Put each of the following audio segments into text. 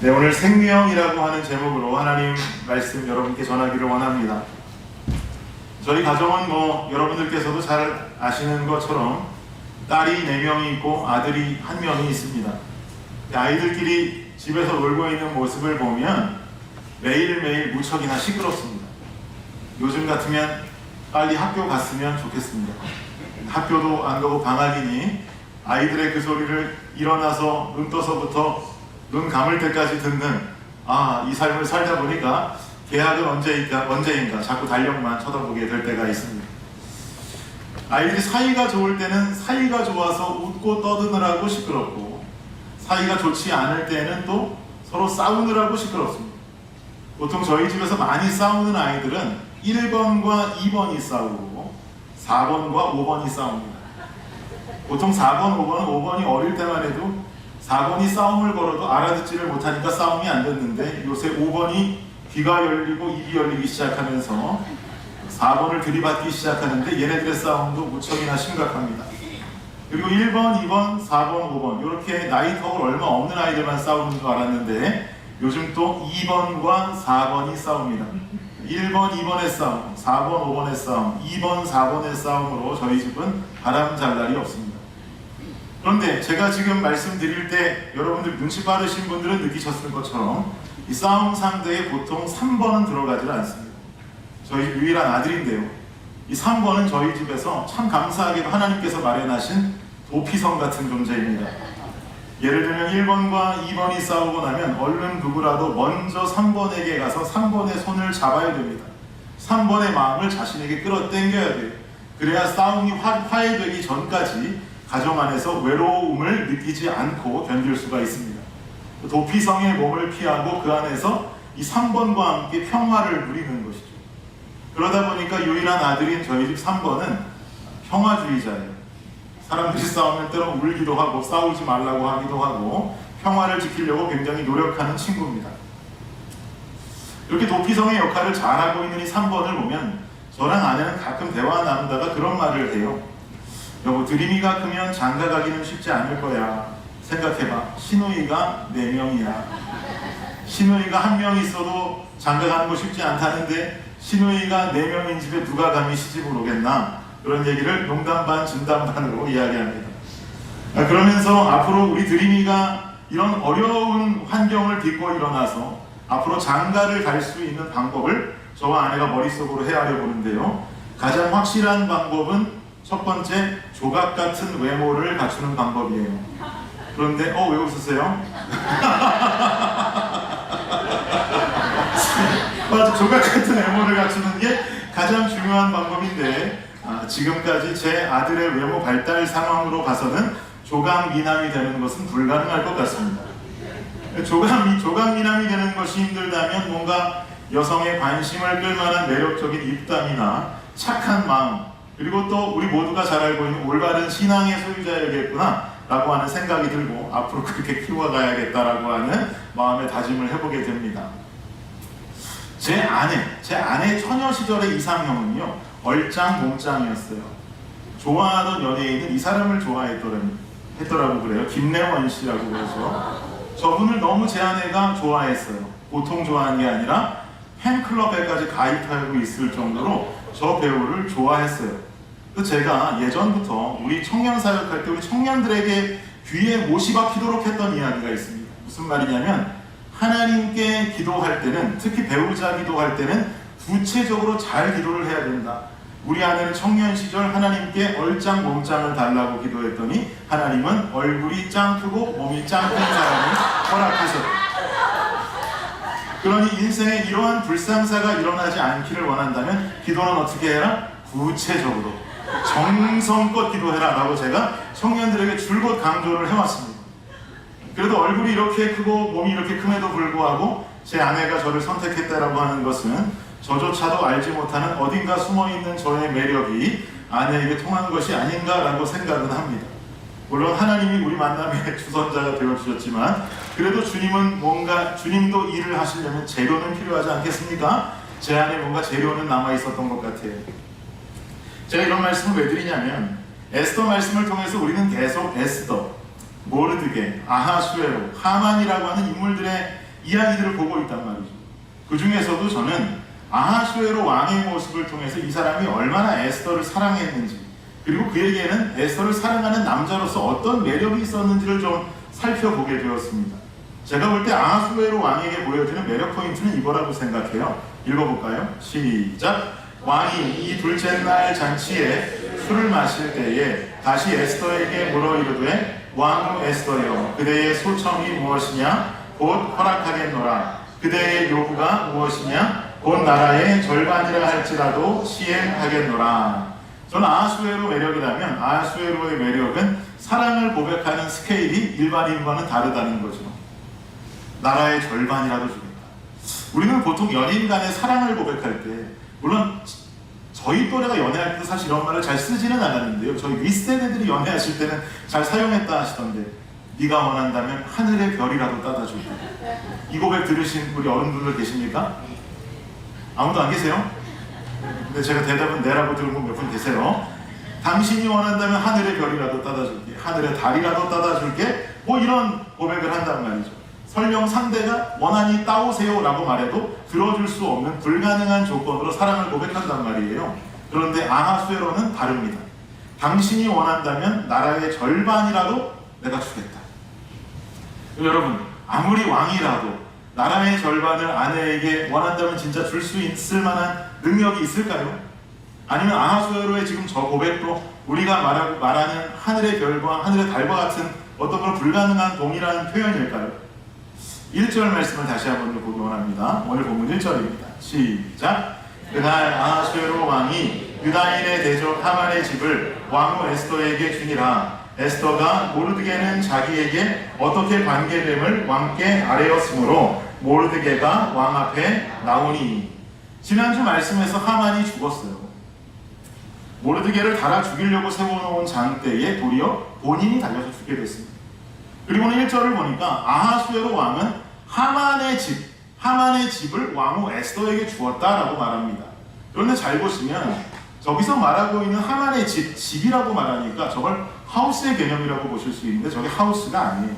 네, 오늘 생명이라고 하는 제목으로 하나님 말씀 여러분께 전하기를 원합니다. 저희 가정은 여러분들께서도 잘 아시는 것처럼 딸이 4명이 있고 아들이 1명이 있습니다. 아이들끼리 집에서 놀고 있는 모습을 보면 매일매일 무척이나 시끄럽습니다. 요즘 같으면 빨리 학교 갔으면 좋겠습니다. 학교도 안 가고 방학이니 아이들의 그 소리를 일어나서 눈 떠서부터 눈 감을 때까지 듣는 이 삶을 살다 보니까 계약은 언제인가 자꾸 달력만 쳐다보게 될 때가 있습니다. 아이들이 사이가 좋을 때는 사이가 좋아서 웃고 떠드느라고 시끄럽고, 사이가 좋지 않을 때는 또 서로 싸우느라고 시끄럽습니다. 보통 저희 집에서 많이 싸우는 아이들은 1번과 2번이 싸우고 4번과 5번이 싸웁니다. 보통 4번, 5번은 5번이 어릴 때만 해도 4번이 싸움을 걸어도 알아듣지를 못하니까 싸움이 안 됐는데, 요새 5번이 귀가 열리고 입이 열리기 시작하면서 4번을 들이받기 시작하는데 얘네들의 싸움도 무척이나 심각합니다. 그리고 1번, 2번, 4번, 5번 이렇게 나이 턱을 얼마 없는 아이들만 싸우는 줄 알았는데 요즘 또 2번과 4번이 싸웁니다. 1번, 2번의 싸움, 4번, 5번의 싸움, 2번, 4번의 싸움으로 저희 집은 바람 잘 날이 없습니다. 그런데 제가 지금 말씀드릴 때 여러분들 눈치 빠르신 분들은 느끼셨을 것처럼 이 싸움 상대에 보통 3번은 들어가질 않습니다. 저희 집 유일한 아들인데요, 이 3번은 저희 집에서 참 감사하게도 하나님께서 마련하신 도피성 같은 존재입니다. 예를 들면 1번과 2번이 싸우고 나면 얼른 누구라도 먼저 3번에게 가서 3번의 손을 잡아야 됩니다. 3번의 마음을 자신에게 끌어당겨야 돼요. 그래야 싸움이 화해되기 전까지 가정 안에서 외로움을 느끼지 않고 견딜 수가 있습니다. 도피성의 몸을 피하고 그 안에서 이 3번과 함께 평화를 누리는 것이죠. 그러다 보니까 유일한 아들인 저희 집 3번은 평화주의자예요. 사람들이 싸우면 때로 울기도 하고 싸우지 말라고 하기도 하고 평화를 지키려고 굉장히 노력하는 친구입니다. 이렇게 도피성의 역할을 잘하고 있는 이 3번을 보면 저랑 아내는 가끔 대화 나누다가 그런 말을 해요. 여보, 드림이가 크면 장가 가기는 쉽지 않을 거야. 생각해봐. 시누이가 4명이야. 시누이가 1명 있어도 장가 가는 거 쉽지 않다는데 시누이가 4명인 집에 누가 감히 시집을 오겠나? 그런 얘기를 농담 반 진담 반으로 이야기합니다. 그러면서 앞으로 우리 드림이가 이런 어려운 환경을 딛고 일어나서 앞으로 장가를 갈 수 있는 방법을 저와 아내가 머릿속으로 헤아려 보는데요, 가장 확실한 방법은 첫 번째, 조각 같은 외모를 갖추는 방법이에요. 그런데 왜 웃으세요? 맞아, 조각 같은 외모를 갖추는 게 가장 중요한 방법인데 지금까지 제 아들의 외모 발달 상황으로 봐서는 조각 미남이 되는 것은 불가능할 것 같습니다. 조각 미남이 되는 것이 힘들다면 뭔가 여성의 관심을 끌만한 매력적인 입담이나 착한 마음, 그리고 또 우리 모두가 잘 알고 있는 올바른 신앙의 소유자야겠구나 라고 하는 생각이 들고 앞으로 그렇게 키워가야겠다라고 하는 마음의 다짐을 해보게 됩니다. 제 아내 처녀 시절의 이상형은요, 얼짱몽짱이었어요. 좋아하던 연예인은 이 사람을 했더라고 그래요. 김래원 씨라고 그러죠. 저분을 너무 제 아내가 좋아했어요. 보통 좋아하는 게 아니라 팬클럽에까지 가입하고 있을 정도로 저 배우를 좋아했어요. 제가 예전부터 우리 청년 사역할 때 우리 청년들에게 귀에 못이 박히도록 했던 이야기가 있습니다. 무슨 말이냐면 하나님께 기도할 때는, 특히 배우자 기도할 때는 구체적으로 잘 기도를 해야 된다. 우리 아내는 청년 시절 하나님께 얼짱 몸짱을 달라고 기도했더니 하나님은 얼굴이 짱 크고 몸이 짱 큰 사람을 허락하셨다. 그러니 인생에 이러한 불상사가 일어나지 않기를 원한다면 기도는 어떻게 해라? 구체적으로 정성껏 기도해라 라고 제가 청년들에게 줄곧 강조를 해왔습니다. 그래도 얼굴이 이렇게 크고 몸이 이렇게 큼에도 불구하고 제 아내가 저를 선택했다라고 하는 것은 저조차도 알지 못하는 어딘가 숨어있는 저의 매력이 아내에게 통한 것이 아닌가라고 생각은 합니다. 물론 하나님이 우리 만남의 주선자가 되어주셨지만 그래도 주님도 일을 하시려면 재료는 필요하지 않겠습니까? 제 안에 뭔가 재료는 남아있었던 것 같아요. 제가 이런 말씀을 왜 드리냐면 에스더 말씀을 통해서 우리는 계속 에스더, 모르드게, 아하수에로, 하만이라고 하는 인물들의 이야기들을 보고 있단 말이죠. 그 중에서도 저는 아하수에로 왕의 모습을 통해서 이 사람이 얼마나 에스더를 사랑했는지, 그리고 그에게는 에스더를 사랑하는 남자로서 어떤 매력이 있었는지를 좀 살펴보게 되었습니다. 제가 볼 때 아하수에로 왕에게 보여주는 매력 포인트는 이거라고 생각해요. 읽어볼까요? 시작! 왕이 이 둘째 날 잔치에 술을 마실 때에 다시 에스더에게 물어 이르되 왕후 에스더여, 그대의 소청이 무엇이냐? 곧 허락하겠노라. 그대의 요구가 무엇이냐? 곧 나라의 절반이라 할지라도 시행하겠노라. 저는 아하수에로 매력이라면 아하수에로의 매력은 사랑을 고백하는 스케일이 일반인과는 다르다는 거죠. 나라의 절반이라도 주겠다. 우리는 보통 연인 간의 사랑을 고백할 때, 물론 저희 또래가 연애할 때도 사실 이런 말을 잘 쓰지는 않았는데요. 저희 윗세대들이 연애하실 때는 잘 사용했다 하시던데, 네가 원한다면 하늘의 별이라도 따다 줄게. 이 고백 들으신 우리 어른분들 계십니까? 아무도 안 계세요? 근데 제가 대답은 네라고 들은 분 몇 분 계세요. 당신이 원한다면 하늘의 별이라도 따다 줄게, 하늘의 달이라도 따다 줄게, 뭐 이런 고백을 한단 말이죠. 설령 상대가 원하니 따오세요 라고 말해도 들어줄 수 없는 불가능한 조건으로 사랑을 고백한단 말이에요. 그런데 아하수에로는 다릅니다. 당신이 원한다면 나라의 절반이라도 내가 주겠다. 여러분, 아무리 왕이라도 나라의 절반을 아내에게 원한다면 진짜 줄 수 있을 만한 능력이 있을까요? 아니면 아하수에로의 지금 저 고백도 우리가 말하는 하늘의 별과 하늘의 달과 같은 어떤 그런 불가능한 동일한 표현일까요? 1절 말씀을 다시 한번 보기 원합니다. 오늘 본문 1절입니다. 시작! 그날 아하수에로 왕이 유다인의 대적 하만의 집을 왕후 에스더에게 주니라. 에스더가 모르드게는 자기에게 어떻게 관계됨을 왕께 아뢰었으므로 모르드게가 왕 앞에 나오니. 지난주 말씀에서 하만이 죽었어요. 모르드게를 달아 죽이려고 세워놓은 장대에 도리어 본인이 달려서 죽게 됐습니다. 그리고 오늘 1절을 보니까 아하수에로 왕은 하만의 집을 왕후 에스더에게 주었다라고 말합니다. 그런데 잘 보시면 저기서 말하고 있는 하만의 집이라고 말하니까 저걸 하우스의 개념이라고 보실 수 있는데 저게 하우스가 아니에요.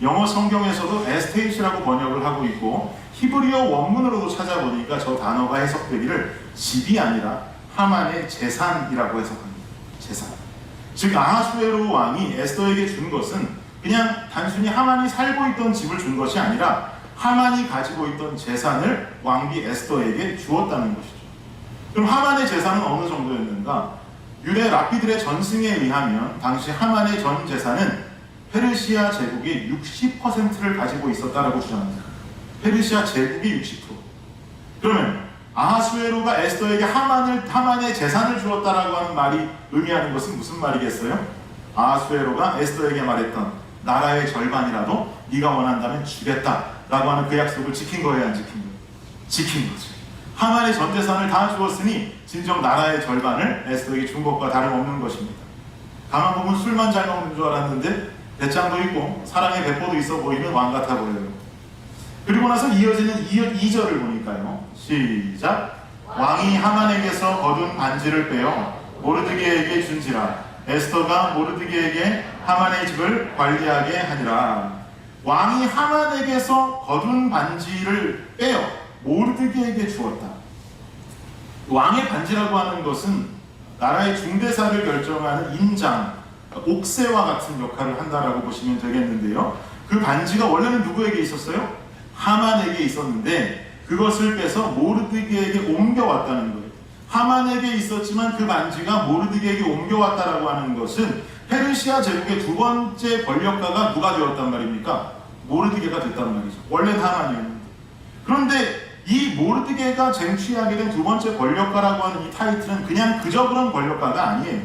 영어 성경에서도 에스테이트라고 번역을 하고 있고 히브리어 원문으로도 찾아보니까 저 단어가 해석되기를 집이 아니라 하만의 재산이라고 해석합니다. 재산. 즉 아하수에로 왕이 에스더에게 준 것은 그냥 단순히 하만이 살고 있던 집을 준 것이 아니라 하만이 가지고 있던 재산을 왕비 에스더에게 주었다는 것이죠. 그럼 하만의 재산은 어느 정도였는가? 유대 랍비들의 전승에 의하면 당시 하만의 전 재산은 페르시아 제국의 60%를 가지고 있었다라고 주장합니다. 페르시아 제국의 60%. 그러면 아하수에로가 에스더에게 하만의 재산을 주었다라고 하는 말이 의미하는 것은 무슨 말이겠어요? 아하수에로가 에스더에게 말했던 나라의 절반이라도 네가 원한다면 주겠다라고 하는 그 약속을 지킨 거예요, 안 지킨 거예요? 지킨 거죠. 하만의 전 재산을 다 주었으니 진정 나라의 절반을 에스더에게 준 것과 다름없는 것입니다. 가만 보면 술만 잘 먹는 줄 알았는데 배짱도 있고 사랑의 배포도 있어 보이는 왕 같아 보여요. 그리고 나서 이어지는 2절을 보니까요. 시작! 왕이 하만에게서 거둔 반지를 빼어 모르드게에게 준지라. 에스더가 모르드게에게 하만의 집을 관리하게 하니라. 왕이 하만에게서 거둔 반지를 빼어 모르드게에게 주었다. 왕의 반지라고 하는 것은 나라의 중대사를 결정하는 인장, 옥새와 같은 역할을 한다라고 보시면 되겠는데요. 그 반지가 원래는 누구에게 있었어요? 하만에게 있었는데 그것을 빼서 모르드게에게 옮겨왔다는 거예요. 하만에게 있었지만 그 반지가 모르드게에게 옮겨왔다라고 하는 것은 페르시아 제국의 두 번째 권력가가 누가 되었단 말입니까? 모르드게가 됐단 말이죠. 원래는 하만이었는데. 그런데 이 모르드게가 쟁취하게 된 두 번째 권력가라고 하는 이 타이틀은 그냥 그저 그런 권력가가 아니에요.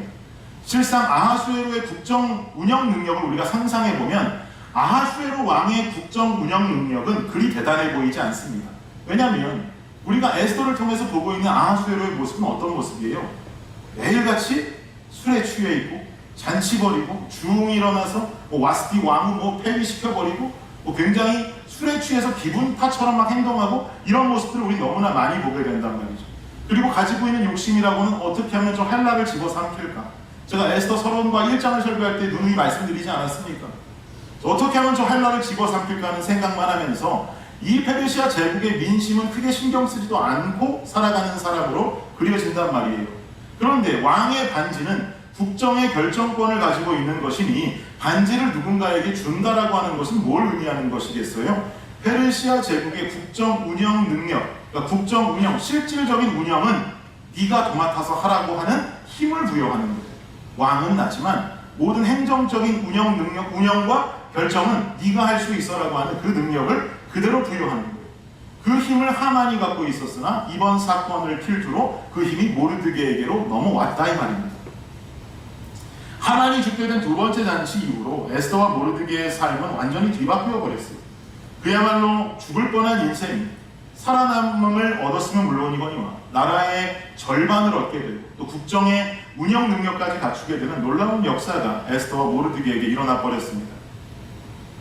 실상 아하수에로의 국정 운영 능력을 우리가 상상해보면 아하수에로 왕의 국정 운영 능력은 그리 대단해 보이지 않습니다. 왜냐하면 우리가 에스더를 통해서 보고 있는 아하수에로의 모습은 어떤 모습이에요? 매일같이 술에 취해 있고 잔치 벌이고 중 일어나서 와스티 왕후 폐위시켜버리고 굉장히 술에 취해서 기분파처럼 막 행동하고 이런 모습들을 우리 너무나 많이 보게 된단 말이죠. 그리고 가지고 있는 욕심이라고는 어떻게 하면 좀 헬라를 집어삼킬까? 제가 에스더 서론과 1장을 설교할 때 누누이 말씀드리지 않았습니까? 어떻게 하면 저 헬라를 집어삼킬까 하는 생각만 하면서 이 페르시아 제국의 민심은 크게 신경 쓰지도 않고 살아가는 사람으로 그려진단 말이에요. 그런데 왕의 반지는 국정의 결정권을 가지고 있는 것이니 반지를 누군가에게 준다라고 하는 것은 뭘 의미하는 것이겠어요? 페르시아 제국의 국정 운영 능력, 그러니까 국정 운영, 실질적인 운영은 네가 도맡아서 하라고 하는 힘을 부여하는 거예요. 왕은 나지만 모든 행정적인 운영 능력, 운영과 결정은 네가 할 수 있어라고 하는 그 능력을 그대로 부여하는 거예요. 그 힘을 하만이 갖고 있었으나 이번 사건을 필두로 그 힘이 모르드게에게로 넘어왔다 이 말입니다. 하만이 죽게 된 두 번째 잔치 이후로 에스더와 모르드게의 삶은 완전히 뒤바뀌어 버렸어요. 그야말로 죽을 뻔한 인생이 살아남음을 얻었으면 물론이거니와 나라의 절반을 얻게 되고 또 국정의 운영 능력까지 갖추게 되는 놀라운 역사가 에스더와 모르드게에게 일어나 버렸습니다.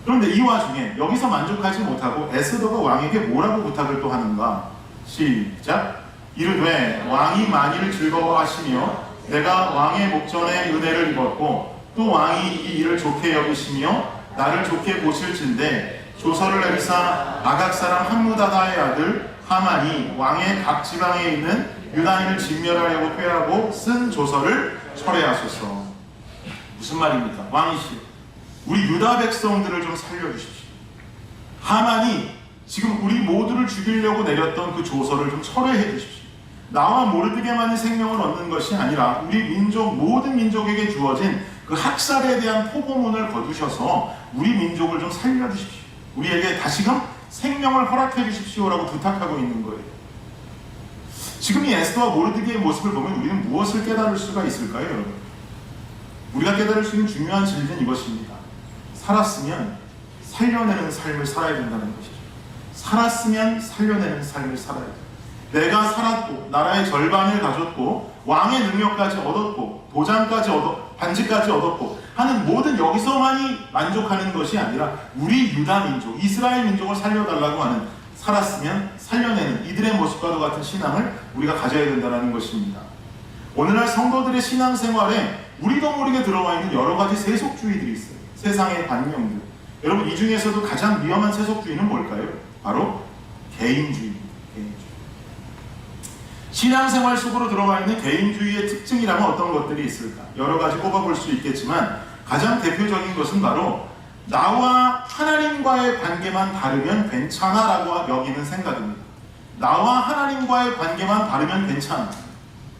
그런데 이 와중에 여기서 만족하지 못하고 에스더가 왕에게 뭐라고 부탁을 또 하는가? 시작! 이르되 왕이 만일 즐거워하시며 내가 왕의 목전에 은혜를 입었고 또 왕이 이 일을 좋게 여기시며 나를 좋게 보실진대 조서를 내리사 아각 사람 함무다다의 아들 하만이 왕의 각 지방에 있는 유다인을 진멸하려고 꾀하고 쓴 조서를 철회하소서. 무슨 말입니까? 왕이시여, 우리 유다 백성들을 좀 살려주십시오. 하만이 지금 우리 모두를 죽이려고 내렸던 그 조서를 좀 철회해 주십시오. 나와 모르드게만이 생명을 얻는 것이 아니라 우리 민족 모든 민족에게 주어진 그 학살에 대한 포고문을 거두셔서 우리 민족을 좀 살려주십시오. 우리에게 다시금 생명을 허락해 주십시오라고 부탁하고 있는 거예요. 지금 이 에스더와 모르드게의 모습을 보면 우리는 무엇을 깨달을 수가 있을까요, 여러분? 우리가 깨달을 수 있는 중요한 진리는 이것입니다. 살았으면 살려내는 삶을 살아야 된다는 것이죠. 살았으면 살려내는 삶을 살아야 돼요. 내가 살았고 나라의 절반을 가졌고 왕의 능력까지 얻었고 도장까지 반지까지 얻었고 하는 모든 여기서만이 만족하는 것이 아니라 우리 유다 민족, 이스라엘 민족을 살려달라고 하는 살았으면 살려내는 이들의 모습과도 같은 신앙을 우리가 가져야 된다는 것입니다. 오늘날 성도들의 신앙생활에 우리도 모르게 들어와 있는 여러 가지 세속주의들이 있어요. 세상의 관념들. 여러분, 이 중에서도 가장 위험한 세속주의는 뭘까요? 바로 개인주의입니다. 개인주의. 신앙생활 속으로 들어가 있는 개인주의의 특징이라면 어떤 것들이 있을까? 여러 가지 꼽아볼 수 있겠지만 가장 대표적인 것은 바로 나와 하나님과의 관계만 다르면 괜찮아 라고 여기는 생각입니다. 나와 하나님과의 관계만 다르면 괜찮아.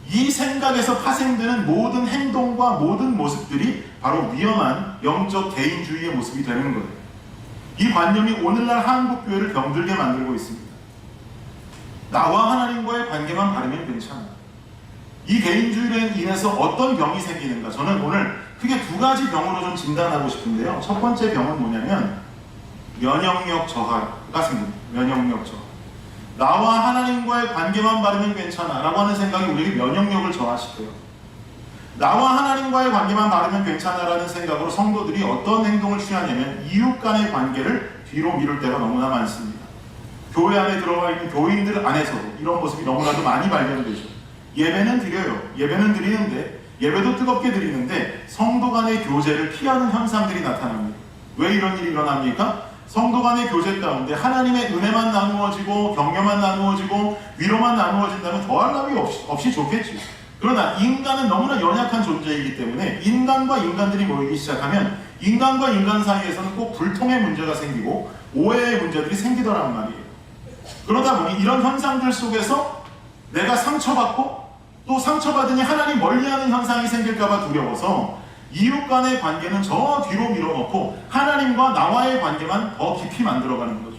이 생각에서 파생되는 모든 행동과 모든 모습들이 바로 위험한 영적 개인주의의 모습이 되는 거예요. 이 관념이 오늘날 한국교회를 병들게 만들고 있습니다. 나와 하나님과의 관계만 바르면 괜찮아. 이 개인주의로 인해서 어떤 병이 생기는가? 저는 오늘 크게 두 가지 병으로 좀 진단하고 싶은데요. 첫 번째 병은 뭐냐면 면역력 저하가 생깁니다. 면역력 저하. 나와 하나님과의 관계만 바르면 괜찮아 라고 하는 생각이 우리에게 면역력을 저하시켜요. 나와 하나님과의 관계만 바르면 괜찮아 라는 생각으로 성도들이 어떤 행동을 취하냐면 이웃 간의 관계를 뒤로 미룰 때가 너무나 많습니다. 교회 안에 들어와 있는 교인들 안에서도 이런 모습이 너무나도 많이 발견되죠. 예배는 드려요. 예배는 드리는데 예배도 뜨겁게 드리는데 성도 간의 교제를 피하는 현상들이 나타납니다. 왜 이런 일이 일어납니까? 성도 간의 교제 가운데 하나님의 은혜만 나누어지고 격려만 나누어지고 위로만 나누어진다면 더할 나위 없이 좋겠지. 그러나 인간은 너무나 연약한 존재이기 때문에 인간과 인간들이 모이기 시작하면 인간과 인간 사이에서는 꼭 불통의 문제가 생기고 오해의 문제들이 생기더란 말이에요. 그러다 보니 이런 현상들 속에서 내가 상처받고 또 상처받으니 하나님 멀리하는 현상이 생길까봐 두려워서 이웃 간의 관계는 저 뒤로 밀어놓고 하나님과 나와의 관계만 더 깊이 만들어가는 거죠.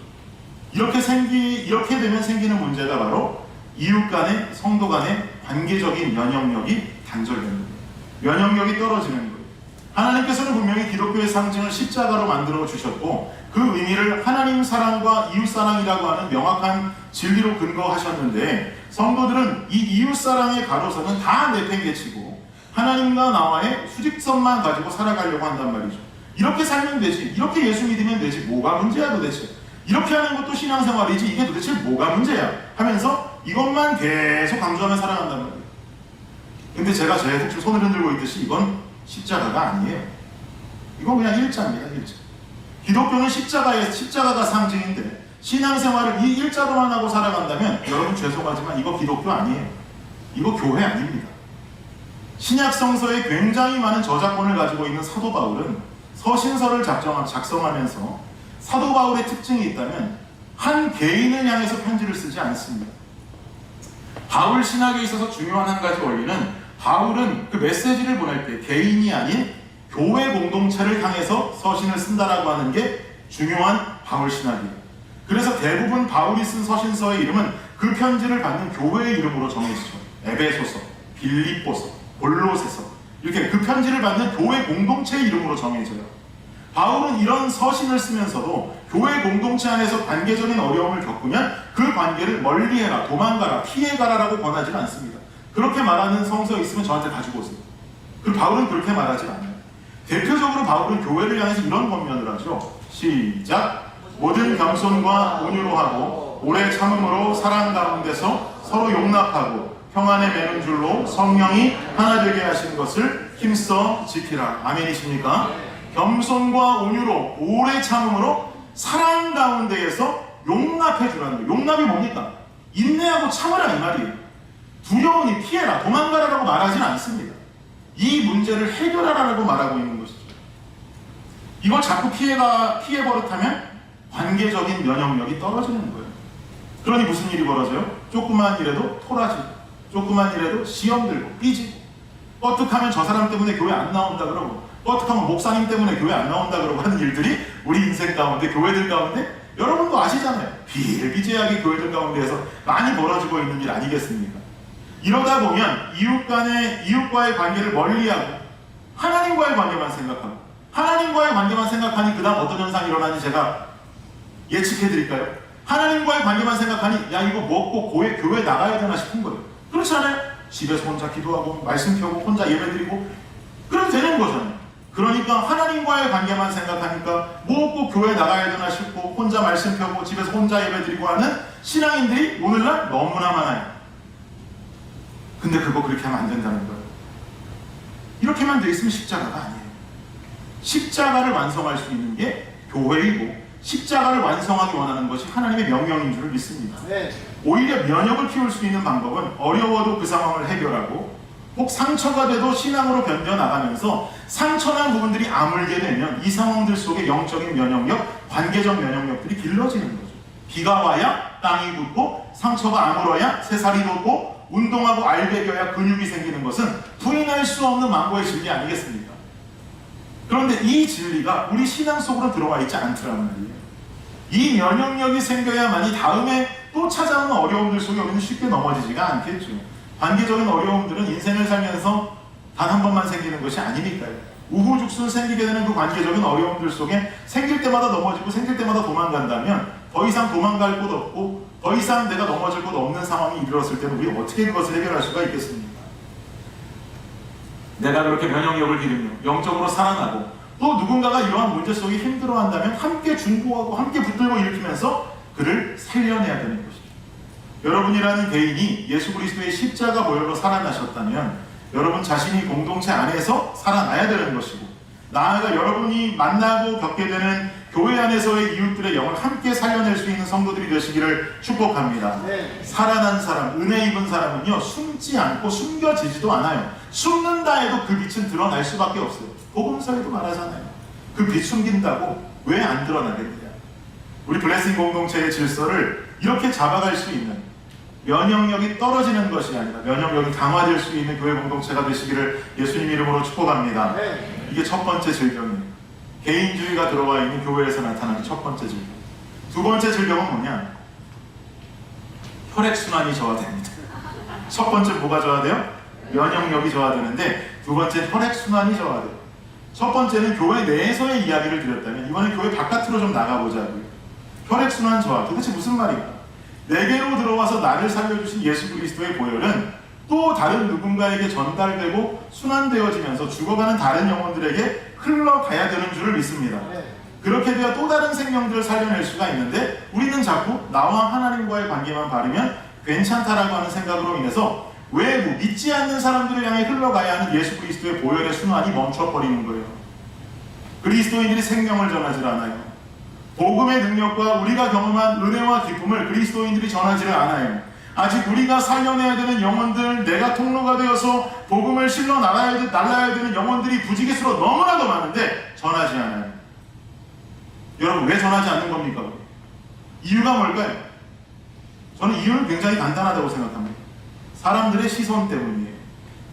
이렇게 되면 생기는 문제가 바로 이웃 간의 성도 간의 관계적인 면역력이 단절되는 거예요. 면역력이 떨어지는 거예요. 하나님께서는 분명히 기독교의 상징을 십자가로 만들어 주셨고 그 의미를 하나님 사랑과 이웃 사랑이라고 하는 명확한 진리로 근거하셨는데 성도들은 이 이웃 사랑의 가로선은 다 내팽개치고 하나님과 나와의 수직선만 가지고 살아가려고 한단 말이죠. 이렇게 살면 되지, 이렇게 예수 믿으면 되지, 뭐가 문제야 도대체, 이렇게 하는 것도 신앙생활이지 이게 도대체 뭐가 문제야 하면서 이것만 계속 강조하며 살아간단 말이에요. 근데 제가 지금 손을 흔들고 있듯이 이건 십자가가 아니에요. 이건 그냥 일자입니다. 일자. 기독교는 십자가가 상징인데 신앙생활을 이 일자로만 하고 살아간다면 여러분 죄송하지만 이거 기독교 아니에요. 이거 교회 아닙니다. 신약성서에 굉장히 많은 저작권을 가지고 있는 사도 바울은 서신서를 작성하면서 사도 바울의 특징이 있다면 한 개인을 향해서 편지를 쓰지 않습니다. 바울 신학에 있어서 중요한 한 가지 원리는 바울은 그 메시지를 보낼 때 개인이 아닌 교회 공동체를 향해서 서신을 쓴다라고 하는 게 중요한 바울 신학이에요. 그래서 대부분 바울이 쓴 서신서의 이름은 그 편지를 받는 교회의 이름으로 정해지죠. 에베소서, 빌립보서, 골로새서 이렇게 그 편지를 받는 교회 공동체의 이름으로 정해져요. 바울은 이런 서신을 쓰면서도 교회 공동체 안에서 관계적인 어려움을 겪으면 그 관계를 멀리해라, 도망가라, 피해가라라고 권하지는 않습니다. 그렇게 말하는 성서 있으면 저한테 가지고 오세요. 그리고 바울은 그렇게 말하지 않아요. 대표적으로 바울은 교회를 향해서 이런 권면을 하죠. 시작! 모든 겸손과 온유로 하고 오래 참음으로 사랑 가운데서 서로 용납하고 평안에 매는 줄로 성령이 하나 되게 하신 것을 힘써 지키라. 아멘이십니까? 겸손과 온유로 오래 참음으로 사랑 가운데에서 용납해 주라는 거예요. 용납이 뭡니까? 인내하고 참으라 이 말이에요. 두려우니 피해라, 도망가라라고 말하지는 않습니다. 이 문제를 해결하라라고 말하고 있는 것이죠. 이걸 자꾸 피해 버릇하면 관계적인 면역력이 떨어지는 거예요. 그러니 무슨 일이 벌어져요? 조그만 일에도 토라지고, 조그만 일에도 시험 들고, 삐지고, 뻐뜩하면 저 사람 때문에 교회 안 나온다 그러고, 뻐뜩하면 목사님 때문에 교회 안 나온다 그러고 하는 일들이 우리 인생 가운데, 교회들 가운데 여러분도 아시잖아요. 비일비재하게 교회들 가운데에서 많이 벌어지고 있는 일 아니겠습니까? 이러다 보면 이웃과의 관계를 멀리하고 하나님과의 관계만 생각하고, 하나님과의 관계만 생각하니 그 다음 어떤 현상이 일어나는지 제가 예측해드릴까요? 하나님과의 관계만 생각하니 야 이거 먹고 교회 나가야 되나 싶은 거예요. 그렇지 않아요? 집에서 혼자 기도하고 말씀 펴고 혼자 예배드리고 그래도 되는 거잖아요. 그러니까 하나님과의 관계만 생각하니까 먹고 교회 나가야 되나 싶고 혼자 말씀 펴고 집에서 혼자 예배드리고 하는 신앙인들이 오늘날 너무나 많아요. 근데 그거 그렇게 하면 안 된다는 거예요. 이렇게만 돼 있으면 십자가가 아니에요. 십자가를 완성할 수 있는 게 교회이고 십자가를 완성하기 원하는 것이 하나님의 명령인 줄 믿습니다. 네. 오히려 면역을 키울 수 있는 방법은 어려워도 그 상황을 해결하고 혹 상처가 돼도 신앙으로 견뎌나가면서 상처난 부분들이 아물게 되면 이 상황들 속에 영적인 면역력, 관계적 면역력들이 길러지는 거죠. 비가 와야 땅이 굳고 상처가 아물어야 새살이 돋고 운동하고 알배겨야 근육이 생기는 것은 부인할 수 없는 만고의 진리 아니겠습니까? 그런데 이 진리가 우리 신앙 속으로 들어와 있지 않더라는 말이에요. 이 면역력이 생겨야만이 다음에 또 찾아오는 어려움들 속에 우리는 쉽게 넘어지지가 않겠죠. 관계적인 어려움들은 인생을 살면서 단 한 번만 생기는 것이 아니니까요. 우후죽순 생기게 되는 그 관계적인 어려움들 속에 생길 때마다 넘어지고 생길 때마다 도망간다면 더 이상 도망갈 곳 없고 더 이상 내가 넘어질 곳 없는 상황이 이르렀을 때는 우리가 어떻게 그것을 해결할 수가 있겠습니까? 내가 그렇게 면역력을 기르며 영적으로 살아나고 또 누군가가 이러한 문제 속에 힘들어한다면 함께 중보하고 함께 붙들고 일으키면서 그를 살려내야 되는 것이죠. 여러분이라는 개인이 예수 그리스도의 십자가 보혈로 살아나셨다면 여러분 자신이 공동체 안에서 살아나야 되는 것이고 나아가 여러분이 만나고 겪게 되는 교회 안에서의 이웃들의 영을 함께 살려낼 수 있는 성도들이 되시기를 축복합니다. 네. 살아난 사람, 은혜 입은 사람은요 숨지 않고 숨겨지지도 않아요. 숨는다 해도 그 빛은 드러날 수밖에 없어요. 복음서에도 말하잖아요. 그 빛 숨긴다고 왜 안 드러나겠느냐. 우리 블레싱 공동체의 질서를 이렇게 잡아갈 수 있는 면역력이 떨어지는 것이 아니라 면역력이 강화될 수 있는 교회 공동체가 되시기를 예수님 이름으로 축복합니다. 네. 이게 첫 번째 질병이에요. 개인주의가 들어와 있는 교회에서 나타나는 첫 번째 질병. 두 번째 질병은 뭐냐? 혈액순환이 저하됩니다. 첫 번째 뭐가 저하돼요? 면역력이 저하되는데 두 번째 혈액순환이 저하돼요. 첫 번째는 교회 내에서의 이야기를 드렸다면 이번엔 교회 바깥으로 좀 나가보자고요. 혈액순환 저하, 도대체 무슨 말인가? 내게로 들어와서 나를 살려주신 예수 그리스도의 보혈은 또 다른 누군가에게 전달되고 순환되어지면서 죽어가는 다른 영혼들에게 흘러가야 되는 줄을 믿습니다. 그렇게 되어 또 다른 생명들을 살려낼 수가 있는데 우리는 자꾸 나와 하나님과의 관계만 바르면 괜찮다라고 하는 생각으로 인해서 외부 믿지 않는 사람들을 향해 흘러가야 하는 예수 그리스도의 보혈의 순환이 멈춰버리는 거예요. 그리스도인들이 생명을 전하지 않아요. 복음의 능력과 우리가 경험한 은혜와 기쁨을 그리스도인들이 전하지를 않아요. 아직 우리가 살려내야 되는 영혼들, 내가 통로가 되어서 복음을 실러 날라야 되는 영혼들이 부지기수로 너무나도 많은데 전하지 않아요. 여러분, 왜 전하지 않는 겁니까? 이유가 뭘까요? 저는 이유는 굉장히 간단하다고 생각합니다. 사람들의 시선 때문이에요.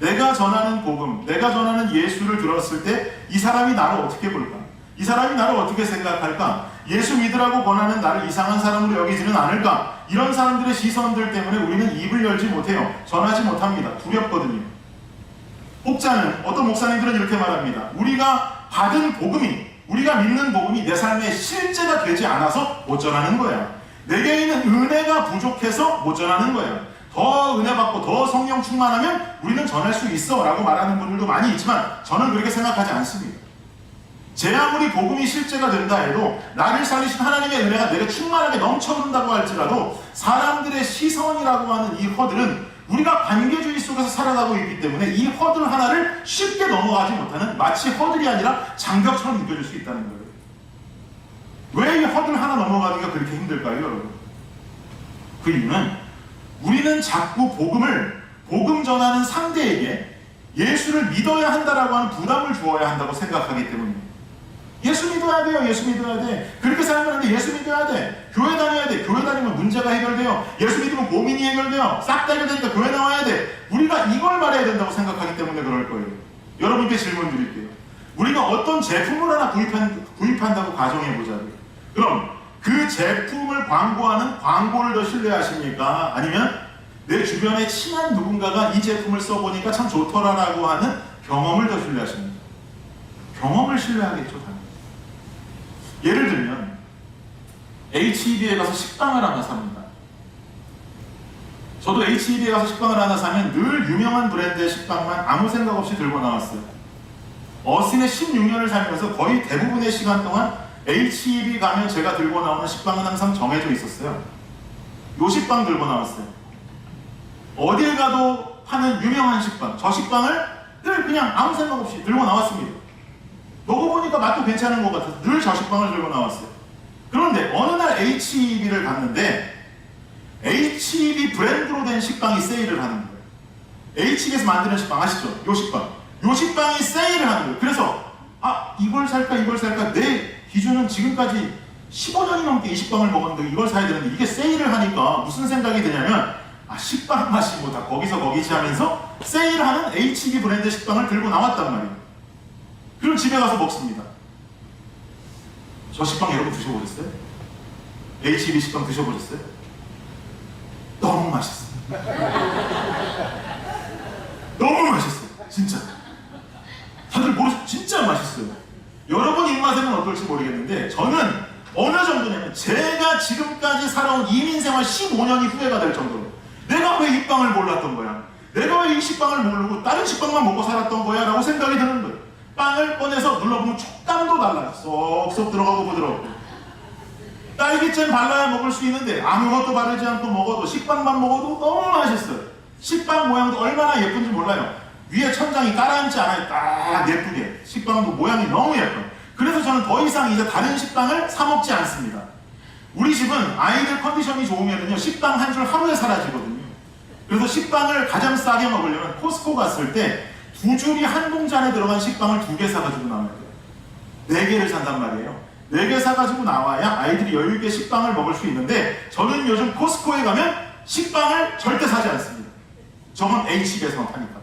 내가 전하는 복음, 내가 전하는 예수를 들었을 때 이 사람이 나를 어떻게 볼까? 이 사람이 나를 어떻게 생각할까? 예수 믿으라고 권하는 나를 이상한 사람으로 여기지는 않을까? 이런 사람들의 시선들 때문에 우리는 입을 열지 못해요. 전하지 못합니다. 두렵거든요. 혹자는, 어떤 목사님들은 이렇게 말합니다. 우리가 받은 복음이, 우리가 믿는 복음이 내 삶의 실제가 되지 않아서 못 전하는 거야. 내게 있는 은혜가 부족해서 못 전하는 거야. 더 은혜 받고 더 성령 충만하면 우리는 전할 수 있어 라고 말하는 분들도 많이 있지만 저는 그렇게 생각하지 않습니다. 제 아무리 복음이 실제가 된다 해도 나를 살리신 하나님의 은혜가 내게 충만하게 넘쳐든다고 할지라도 사람들의 시선이라고 하는 이 허들은 우리가 관계주의 속에서 살아가고 있기 때문에 이 허들 하나를 쉽게 넘어가지 못하는, 마치 허들이 아니라 장벽처럼 느껴질 수 있다는 거예요. 왜 이 허들 하나 넘어가기가 그렇게 힘들까요, 여러분? 그 이유는 우리는 자꾸 복음 전하는 상대에게 예수를 믿어야 한다라고 하는 부담을 주어야 한다고 생각하기 때문입니다. 예수 믿어야 돼요. 예수 믿어야 돼. 그렇게 살면 안 돼. 예수 믿어야 돼. 교회 다녀야 돼. 교회 다니면 문제가 해결돼요. 예수 믿으면 고민이 해결돼요. 싹 다 해결되니까 교회 나와야 돼. 우리가 이걸 말해야 된다고 생각하기 때문에 그럴 거예요. 여러분께 질문 드릴게요. 우리가 어떤 제품을 하나 구입한다고 가정해보자고요. 그럼 그 제품을 광고하는 광고를 더 신뢰하십니까? 아니면 내 주변에 친한 누군가가 이 제품을 써보니까 참 좋더라라고 하는 경험을 더 신뢰하십니까? 경험을 신뢰하겠죠, 당연히. 예를 들면 HEB에 가서 식빵을 하나 삽니다. 저도 HEB에 가서 식빵을 하나 사면 늘 유명한 브랜드의 식빵만 아무 생각 없이 들고 나왔어요. 어신의 16년을 살면서 거의 대부분의 시간 동안 HEB 가면 제가 들고 나오는 식빵은 항상 정해져 있었어요. 요 식빵 들고 나왔어요. 어딜 가도 파는 유명한 식빵, 저 식빵을 늘 그냥 아무 생각 없이 들고 나왔습니다. 먹어보니까 맛도 괜찮은 것 같아서 늘 저 식빵을 들고 나왔어요. 그런데 어느 날 HEB를 갔는데 HEB 브랜드로 된 식빵이 세일을 하는 거예요. HEB에서 만드는 식빵 아시죠? 요 식빵. 요 식빵이 세일을 하는 거예요. 그래서 이걸 살까 내 기준은 지금까지 15년이 넘게 이 식빵을 먹었는데 이걸 사야 되는데 이게 세일을 하니까 무슨 생각이 드냐면 식빵 맛이 뭐 다 거기서 거기지 하면서 세일하는 HEB 브랜드 식빵을 들고 나왔단 말이에요. 그럼 집에 가서 먹습니다. 저 식빵 여러분 드셔보셨어요? HEB 식빵 드셔보셨어요? 너무 맛있어요. 너무 맛있어요. 진짜. 다들 모르시죠? 진짜 맛있어요. 여러분 입맛에는 어떨지 모르겠는데 저는 어느 정도냐면 제가 지금까지 살아온 이민생활 15년이 후회가 될 정도로 내가 왜 이 빵을 몰랐던 거야? 내가 왜 이 식빵을 모르고 다른 식빵만 먹고 살았던 거야? 라고 생각이 드는 거예요. 빵을 꺼내서 눌러보면 촉감도 달라요. 쏙쏙 들어가고 부드럽고. 딸기잼 발라야 먹을 수 있는데 아무것도 바르지 않고 먹어도 식빵만 먹어도 너무 맛있어요. 식빵 모양도 얼마나 예쁜지 몰라요. 위에 천장이 깔아앉지 않아요. 딱 예쁘게. 식빵도 모양이 너무 예뻐요. 그래서 저는 더 이상 이제 다른 식빵을 사 먹지 않습니다. 우리 집은 아이들 컨디션이 좋으면요 식빵 한 줄 하루에 사라지거든요. 그래서 식빵을 가장 싸게 먹으려면 코스코 갔을 때 2줄이 한 봉지안에 들어간 식빵을 2개 사가지고 나와야 돼요. 4개를 산단 말이에요. 4개 사가지고 나와야 아이들이 여유있게 식빵을 먹을 수 있는데 저는 요즘 코스코에 가면 식빵을 절대 사지 않습니다. 저건 HEB에서만 파니까.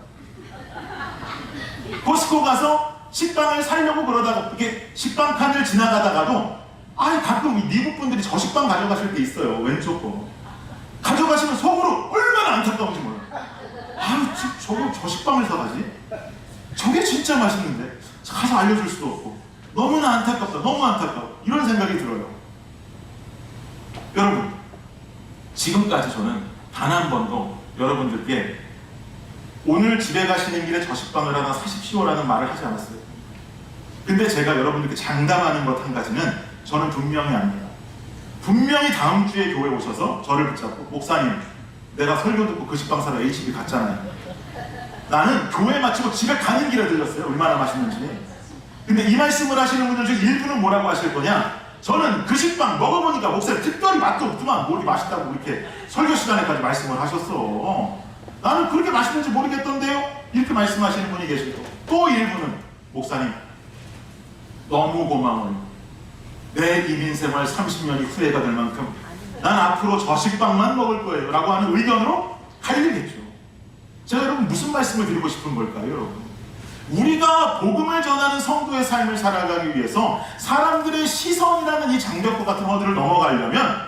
코스코 가서 식빵을 사려고 그러다가 이게 식빵 칸을 지나가다가도 가끔 미국 분들이 저 식빵 가져가실 때 있어요. 왼쪽 거. 가져가시면 속으로 얼마나 안타까운지 몰라요. 저 식빵을 사가지? 저게 진짜 맛있는데 가서 알려줄 수도 없고 너무나 안타깝다. 너무 안타까워. 이런 생각이 들어요. 여러분 지금까지 저는 단 한 번도 여러분들께 오늘 집에 가시는 길에 저 식빵을 하나 사십시오라는 말을 하지 않았어요. 근데 제가 여러분들께 장담하는 것 한 가지는 저는 분명히 압니다. 분명히 다음 주에 교회 오셔서 저를 붙잡고 목사님 내가 설교 듣고 그 식빵 사러 HEB 갔잖아요. 나는 교회 마치고 집에 가는 길에 들렸어요. 얼마나 맛있는지. 근데 이 말씀을 하시는 분들 중 일부는 뭐라고 하실 거냐? 저는 그 식빵 먹어보니까 목사님 특별히 맛도 없지만 뭐 이렇게 맛있다고 이렇게 설교 시간에까지 말씀을 하셨어. 나는 그렇게 맛있는지 모르겠던데요? 이렇게 말씀하시는 분이 계시고, 또 일부는 목사님 너무 고마워요. 내 이민생활 30년이 후회가 될 만큼 난 앞으로 저 식빵만 먹을 거예요 라고 하는 의견으로 갈리겠죠. 제가 여러분 무슨 말씀을 드리고 싶은 걸까요, 여러분? 우리가 복음을 전하는 성도의 삶을 살아가기 위해서 사람들의 시선이라는 이 장벽과 같은 허들을 넘어가려면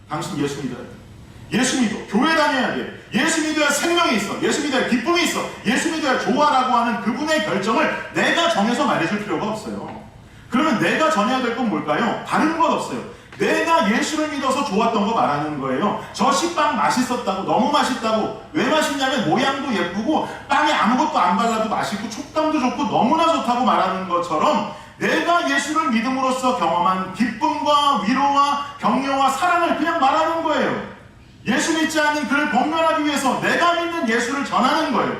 당신 예수 믿어야 돼. 예수 믿어. 교회 다녀야 돼. 예수 믿어야 생명이 있어. 예수 믿어야 기쁨이 있어. 예수 믿어야 좋아라고 하는 그분의 결정을 내가 정해서 말해줄 필요가 없어요. 그러면 내가 전해야 될 건 뭘까요? 다른 것 없어요. 내가 예수를 믿어서 좋았던 거 말하는 거예요. 저 식빵 맛있었다고, 너무 맛있다고. 왜 맛있냐면 모양도 예쁘고 빵에 아무것도 안 발라도 맛있고 촉감도 좋고 너무나 좋다고 말하는 것처럼 내가 예수를 믿음으로써 경험한 기쁨과 위로와 격려와 사랑을 그냥 말하는 거예요. 예수 믿지 않는 그를 권면하기 위해서 내가 믿는 예수를 전하는 거예요.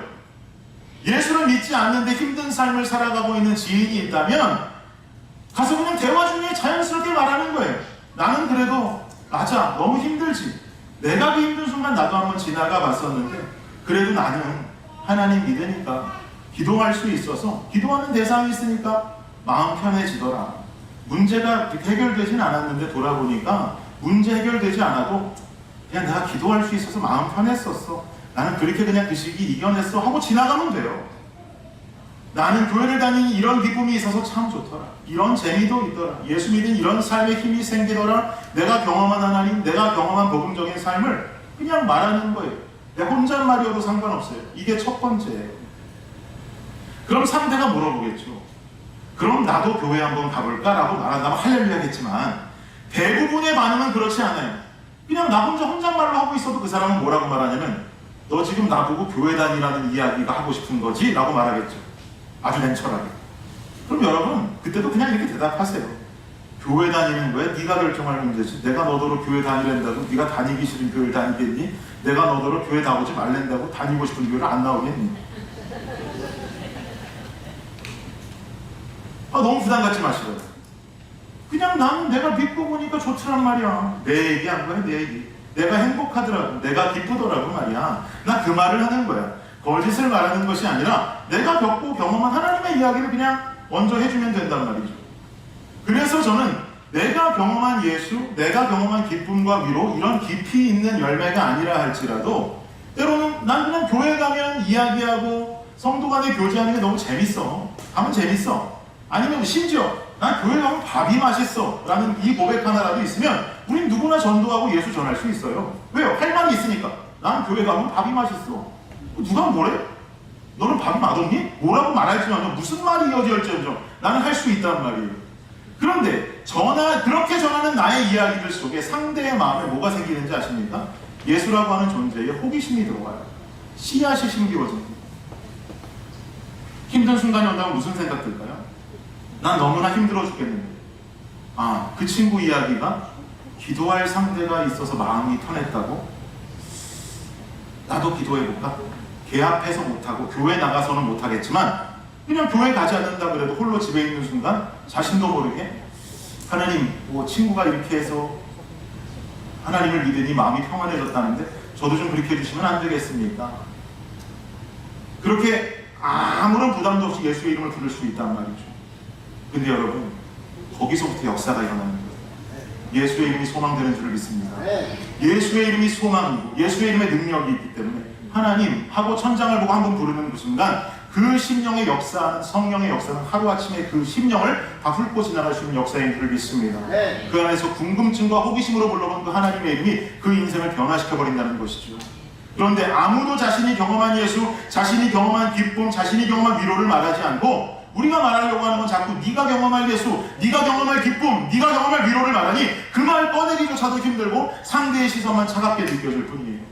예수를 믿지 않는데 힘든 삶을 살아가고 있는 지인이 있다면 가서 그냥 대화 중에 자연스럽게 말하는 거예요. 나는 그래도 맞아, 너무 힘들지. 내가 그 힘든 순간 나도 한번 지나가 봤었는데 그래도 나는 하나님 믿으니까 기도할 수 있어서 기도하는 대상이 있으니까 마음 편해지더라. 문제가 해결되진 않았는데 돌아보니까 문제 해결되지 않아도 그냥 내가 기도할 수 있어서 마음 편했었어. 나는 그렇게 그냥 그 시기 이겨냈어 하고 지나가면 돼요. 나는 교회를 다니니 이런 기쁨이 있어서 참 좋더라. 이런 재미도 있더라. 예수 믿은 이런 삶의 힘이 생기더라. 내가 경험한 하나님, 내가 경험한 복음적인 삶을 그냥 말하는 거예요. 내 혼잣말이어도 상관없어요. 이게 첫 번째예요. 그럼 상대가 물어보겠죠. 그럼 나도 교회 한번 가볼까? 라고 말한다면 할렐루야겠지만 대부분의 반응은 그렇지 않아요. 그냥 나 혼잣말로 하고 있어도 그 사람은 뭐라고 말하냐면 너 지금 나보고 교회 다니라는 이야기가 하고 싶은 거지? 라고 말하겠죠. 아주 냉철하게. 그럼 여러분 그때도 그냥 이렇게 대답하세요. 교회 다니는 거야? 네가 결정할 문제지. 내가 너더러 교회 다니랜다고 네가 다니기 싫은 교회를 다니겠니? 내가 너더러 교회 나오지 말랜다고 다니고 싶은 교회를 안 나오겠니? 너무 부담 갖지 마시고요. 그냥 나는 내가 믿고 보니까 좋더란 말이야. 내 얘기 한 거야, 내 얘기. 내가 행복하더라고, 내가 기쁘더라고 말이야. 나 그 말을 하는 거야. 거짓을 말하는 것이 아니라 내가 겪고 경험한 하나님의 이야기를 그냥 먼저 해주면 된단 말이죠. 그래서 저는 내가 경험한 예수, 내가 경험한 기쁨과 위로 이런 깊이 있는 열매가 아니라 할지라도 때로는 난 그냥 교회 가면 이야기하고 성도 간에 교제하는 게 너무 재밌어. 가면 재밌어. 아니면 심지어 난 교회 가면 밥이 맛있어 라는 이 고백 하나라도 있으면 우린 누구나 전도하고 예수 전할 수 있어요. 왜요? 할 말이 있으니까. 난 교회 가면 밥이 맛있어. 누가 뭐래? 너는 밥이 맛없니? 뭐라고 말할지언정 무슨 말이 이어질지언정 나는 할 수 있단 말이에요. 그런데 그렇게 전하는 나의 이야기들 속에 상대의 마음에 뭐가 생기는지 아십니까? 예수라고 하는 존재에 호기심이 들어와요. 씨앗이 심기워집니다. 힘든 순간이 온다면 무슨 생각 들까요? 난 너무나 힘들어 죽겠는데 그 친구 이야기가 기도할 상대가 있어서 마음이 편했다고? 나도 기도해볼까? 걔 앞에서 못하고 교회 나가서는 못하겠지만 그냥 교회 가지 않는다 그래도 홀로 집에 있는 순간 자신도 모르게 하나님 친구가 이렇게 해서 하나님을 믿으니 마음이 평안해졌다는데 저도 좀 그렇게 해주시면 안 되겠습니까? 그렇게 아무런 부담도 없이 예수의 이름을 부를 수 있단 말이죠. 근데 여러분 거기서부터 역사가 일어나는 거예요. 예수의 이름이 소망되는 줄을 믿습니다. 예수의 이름이 소망이고 예수의 이름의 능력이 있기 때문에 하나님 하고 천장을 보고 한번 부르는 그 순간 그 심령의 역사는 성령의 역사는 하루아침에 그 심령을 다 훑고 지나갈 수 있는 역사인 줄을 믿습니다. 그 안에서 궁금증과 호기심으로 불러본 그 하나님의 이름이 그 인생을 변화시켜버린다는 것이죠. 그런데 아무도 자신이 경험한 예수, 자신이 경험한 기쁨, 자신이 경험한 위로를 말하지 않고 우리가 말하려고 하는 건 자꾸 네가 경험할 예수, 네가 경험할 기쁨, 네가 경험할 위로를 말하니 그 말 꺼내기조차도 힘들고 상대의 시선만 차갑게 느껴질 뿐이에요.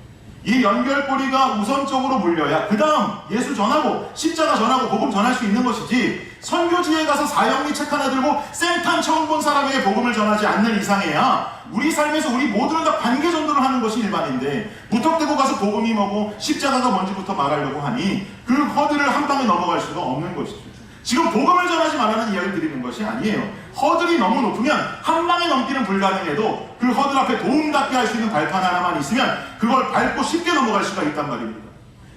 이 연결고리가 우선적으로 물려야 그 다음 예수 전하고 십자가 전하고 복음 전할 수 있는 것이지 선교지에 가서 사형리 책 하나 들고 생탄 처음 본 사람에게 복음을 전하지 않는 이상해야 우리 삶에서 우리 모두는 다 관계 전도를 하는 것이 일반인데 무턱대고 가서 복음이 뭐고 십자가가 뭔지부터 말하려고 하니 그 허들을 한 방에 넘어갈 수가 없는 것이죠. 지금 복음을 전하지 말라는 이야기를 드리는 것이 아니에요. 허들이 너무 높으면 한 방에 넘기는 불가능해도 그 허들 앞에 도움닫게 할 수 있는 발판 하나만 있으면 그걸 밟고 쉽게 넘어갈 수가 있단 말입니다.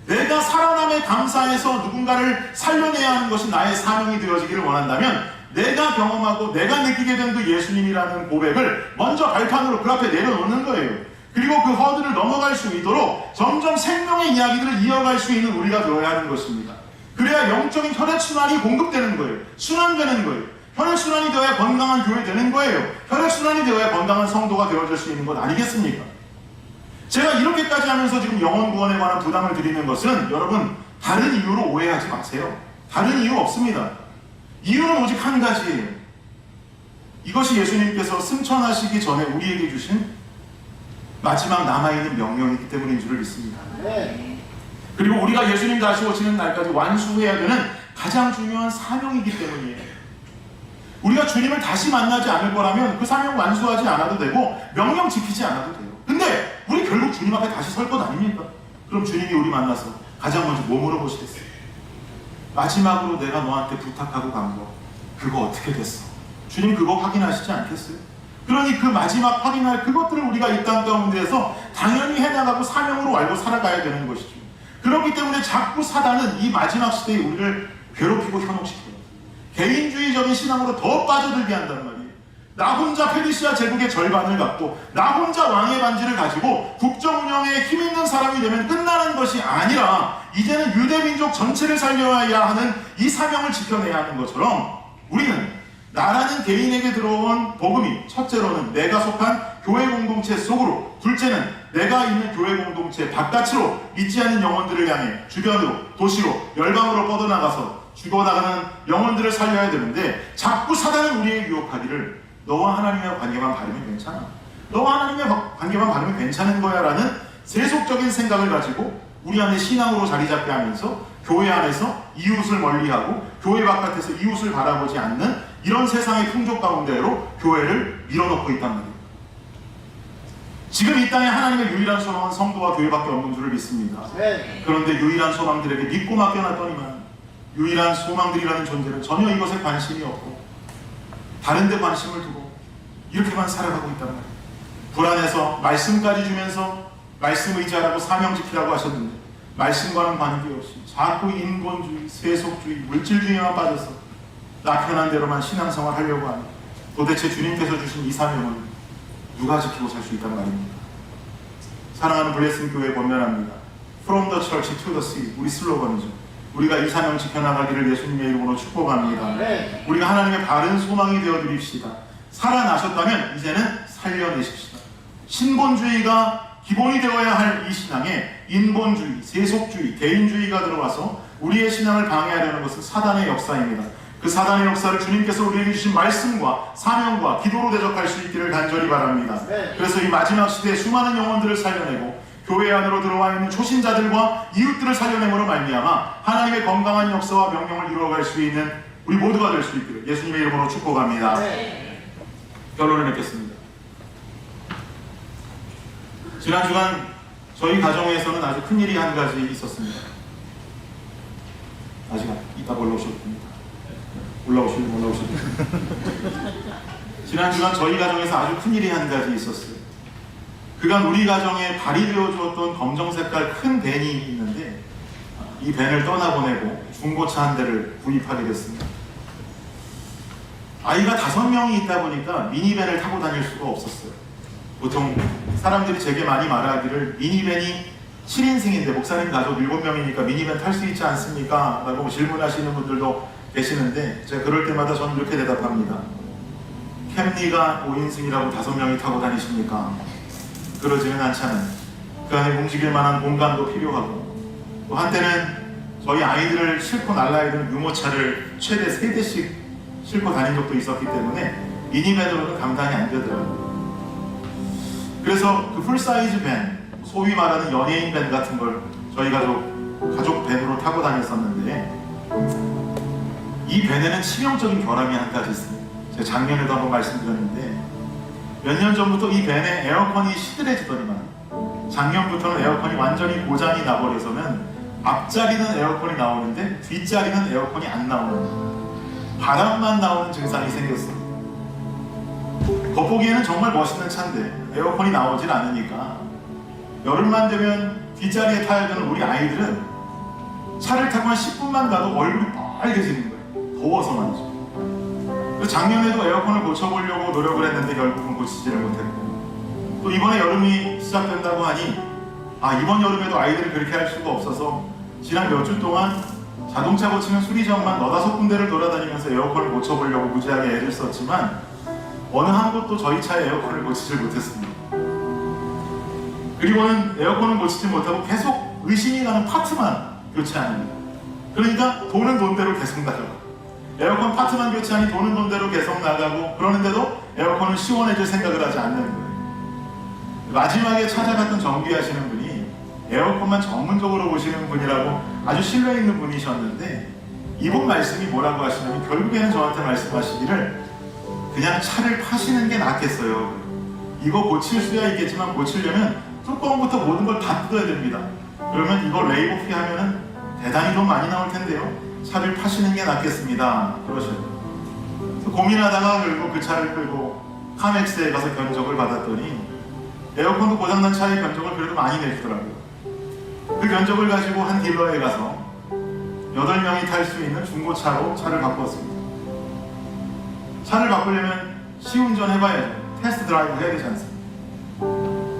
내가 살아남에 감사해서 누군가를 살려내야 하는 것이 나의 사명이 되어지기를 원한다면 내가 경험하고 내가 느끼게 된 그 예수님이라는 고백을 먼저 발판으로 그 앞에 내려놓는 거예요. 그리고 그 허들을 넘어갈 수 있도록 점점 생명의 이야기들을 이어갈 수 있는 우리가 되어야 하는 것입니다. 그래야 영적인 혈액순환이 공급되는 거예요. 순환되는 거예요. 혈액순환이 되어야 건강한 교회 되는 거예요. 혈액순환이 되어야 건강한 성도가 되어질 수 있는 것 아니겠습니까? 제가 이렇게까지 하면서 지금 영혼 구원에 관한 부담을 드리는 것은 여러분 다른 이유로 오해하지 마세요. 다른 이유 없습니다. 이유는 오직 한 가지예요. 이것이 예수님께서 승천하시기 전에 우리에게 주신 마지막 남아있는 명령이기 때문인 줄을 믿습니다. 그리고 우리가 예수님 다시 오시는 날까지 완수해야 되는 가장 중요한 사명이기 때문이에요. 우리가 주님을 다시 만나지 않을 거라면 그 사명 완수하지 않아도 되고 명령 지키지 않아도 돼요. 근데 우리 결국 주님 앞에 다시 설 것 아닙니까? 그럼 주님이 우리 만나서 가장 먼저 뭐 물어보시겠어요? 마지막으로 내가 너한테 부탁하고 간 거 그거 어떻게 됐어? 주님 그거 확인하시지 않겠어요? 그러니 그 마지막 확인할 그것들을 우리가 이 땅 가운데에서 당연히 해나가고 사명으로 알고 살아가야 되는 것이죠. 그렇기 때문에 자꾸 사단은 이 마지막 시대에 우리를 괴롭히고 현혹시켜요. 개인주의적인 신앙으로 더 빠져들게 한단 말이에요. 나 혼자 페르시아 제국의 절반을 갖고 나 혼자 왕의 반지를 가지고 국정 운영에 힘 있는 사람이 되면 끝나는 것이 아니라 이제는 유대민족 전체를 살려야 하는 이 사명을 지켜내야 하는 것처럼 우리는 나라는 개인에게 들어온 복음이 첫째로는 내가 속한 교회 공동체 속으로, 둘째는 내가 있는 교회 공동체 바깥으로 믿지 않는 영혼들을 향해 주변으로, 도시로, 열방으로 뻗어나가서 죽어나가는 영혼들을 살려야 되는데 자꾸 사단은 우리에게 유혹하기를 너와 하나님의 관계만 바르면 괜찮아. 너와 하나님의 관계만 바르면 괜찮은 거야 라는 세속적인 생각을 가지고 우리 안에 신앙으로 자리 잡게 하면서 교회 안에서 이웃을 멀리하고 교회 바깥에서 이웃을 바라보지 않는 이런 세상의 풍조 가운데로 교회를 밀어넣고 있단 말이에요. 지금 이 땅에 하나님의 유일한 소망은 성도와 교회밖에 없는 줄을 믿습니다. 그런데 유일한 소망들에게 믿고 맡겨놨더니만 유일한 소망들이라는 존재는 전혀 이것에 관심이 없고 다른 데 관심을 두고 이렇게만 살아가고 있단 말이에요. 불안해서 말씀까지 주면서 말씀 의지하라고 사명 지키라고 하셨는데 말씀과는 관계없이 자꾸 인본주의, 세속주의, 물질주의에만 빠져서 나 편한 대로만 신앙생활 하려고 하는 도대체 주님께서 주신 이 사명을 누가 지키고 살 수 있단 말입니다. 사랑하는 블레싱 교회 권면합니다. From the church to the sea 우리 슬로건이죠. 우리가 이 사명 지켜나가기를 예수님의 이름으로 축복합니다. 우리가 하나님의 바른 소망이 되어드립시다. 살아나셨다면 이제는 살려내십시다. 신본주의가 기본이 되어야 할 이 신앙에 인본주의, 세속주의, 개인주의가 들어와서 우리의 신앙을 방해하려는 것은 사단의 역사입니다. 그 사단의 역사를 주님께서 우리에게 주신 말씀과 사명과 기도로 대적할 수 있기를 간절히 바랍니다. 그래서 이 마지막 시대에 수많은 영혼들을 살려내고 교회 안으로 들어와 있는 초신자들과 이웃들을 살려내므로 말미암아 하나님의 건강한 역사와 명령을 이루어갈 수 있는 우리 모두가 될 수 있기를 예수님의 이름으로 축복합니다. 결론을 맺겠습니다. 지난 주간 저희 가정에서는 아주 큰일이 한 가지 있었습니다. 아직 이따 올라오실 겁니다. 올라오실 지난 주간 저희 가정에서 아주 큰일이 한 가지 있었어요. 그간 우리 가정에 발휘되어 주었던 검정 색깔 큰 밴이 있는데 이 밴을 떠나보내고 중고차 한 대를 구입하게 됐습니다. 아이가 5명이 있다 보니까 미니밴을 타고 다닐 수가 없었어요. 보통 사람들이 제게 많이 말하기를 미니밴이 7인승인데 목사님 가족 7명이니까 미니밴 탈 수 있지 않습니까? 라고 질문하시는 분들도 계시는데 제가 그럴 때마다 저는 이렇게 대답합니다. 캠리가 5인승이라고 5명이 타고 다니십니까? 그러지는 않잖아요. 그 안에 움직일 만한 공간도 필요하고 또 한때는 저희 아이들을 싣고 날라야 되는 유모차를 최대 3대씩 싣고 다닌 적도 있었기 때문에 미니밴으로는 감당이 안 되더라고요. 그래서 그 풀사이즈 밴, 소위 말하는 연예인 밴 같은 걸 저희 가족 밴으로 타고 다녔었는데 이 밴에는 치명적인 결함이 한 가지 있습니다. 제가 작년에도 한번 말씀드렸는데 몇 년 전부터 이 밴에 에어컨이 시들해지더니만 작년부터는 에어컨이 완전히 고장이 나버려서는 앞자리는 에어컨이 나오는데 뒷자리는 에어컨이 안 나오는 바람만 나오는 증상이 생겼어요. 겉보기에는 정말 멋있는 차인데 에어컨이 나오질 않으니까 여름만 되면 뒷자리에 타야 되는 우리 아이들은 차를 타고 한 10분만 가도 얼굴이 빨개지는 거예요. 더워서 말이죠. 그래서 작년에도 에어컨을 고쳐보려고 노력을 했는데 결국은 고치지를 못했고, 또 이번에 여름이 시작된다고 하니 이번 여름에도 아이들을 그렇게 할 수가 없어서 지난 몇 주 동안 자동차 고치는 수리점만 4-5군데를 돌아다니면서 에어컨을 고쳐보려고 무지하게 애를 썼지만 어느 한 곳도 저희 차의 에어컨을 고치질 못했습니다. 그리고는 에어컨을 고치지 못하고 계속 의심이 가는 파트만 교체합니다. 그러니까 돈은 돈대로 계속 나가고, 에어컨 파트만 교체하니 돈은 돈대로 계속 나가고, 그러는데도 에어컨을 시원해질 생각을 하지 않는 거예요. 마지막에 찾아갔던 정비하시는 분이 에어컨만 전문적으로 보시는 분이라고 아주 신뢰 있는 분이셨는데, 이분 말씀이 뭐라고 하시냐면 결국에는 저한테 말씀하시기를 그냥 차를 파시는 게 낫겠어요. 이거 고칠 수야 있겠지만 고치려면 뚜껑부터 모든 걸 다 뜯어야 됩니다. 그러면 이거 레이오프 하면은 대단히 돈 많이 나올 텐데요. 차를 파시는 게 낫겠습니다. 그러셔요. 고민하다가 결국 그 차를 끌고 카맥스에 가서 견적을 받았더니 에어컨도 고장난 차의 견적을 그래도 많이 내주더라고요. 그 견적을 가지고 한 딜러에 가서 8명이 탈 수 있는 중고차로 차를 바꿨습니다. 차를 바꾸려면 시운전 해봐야죠. 테스트 드라이브 해야 되지 않습니까?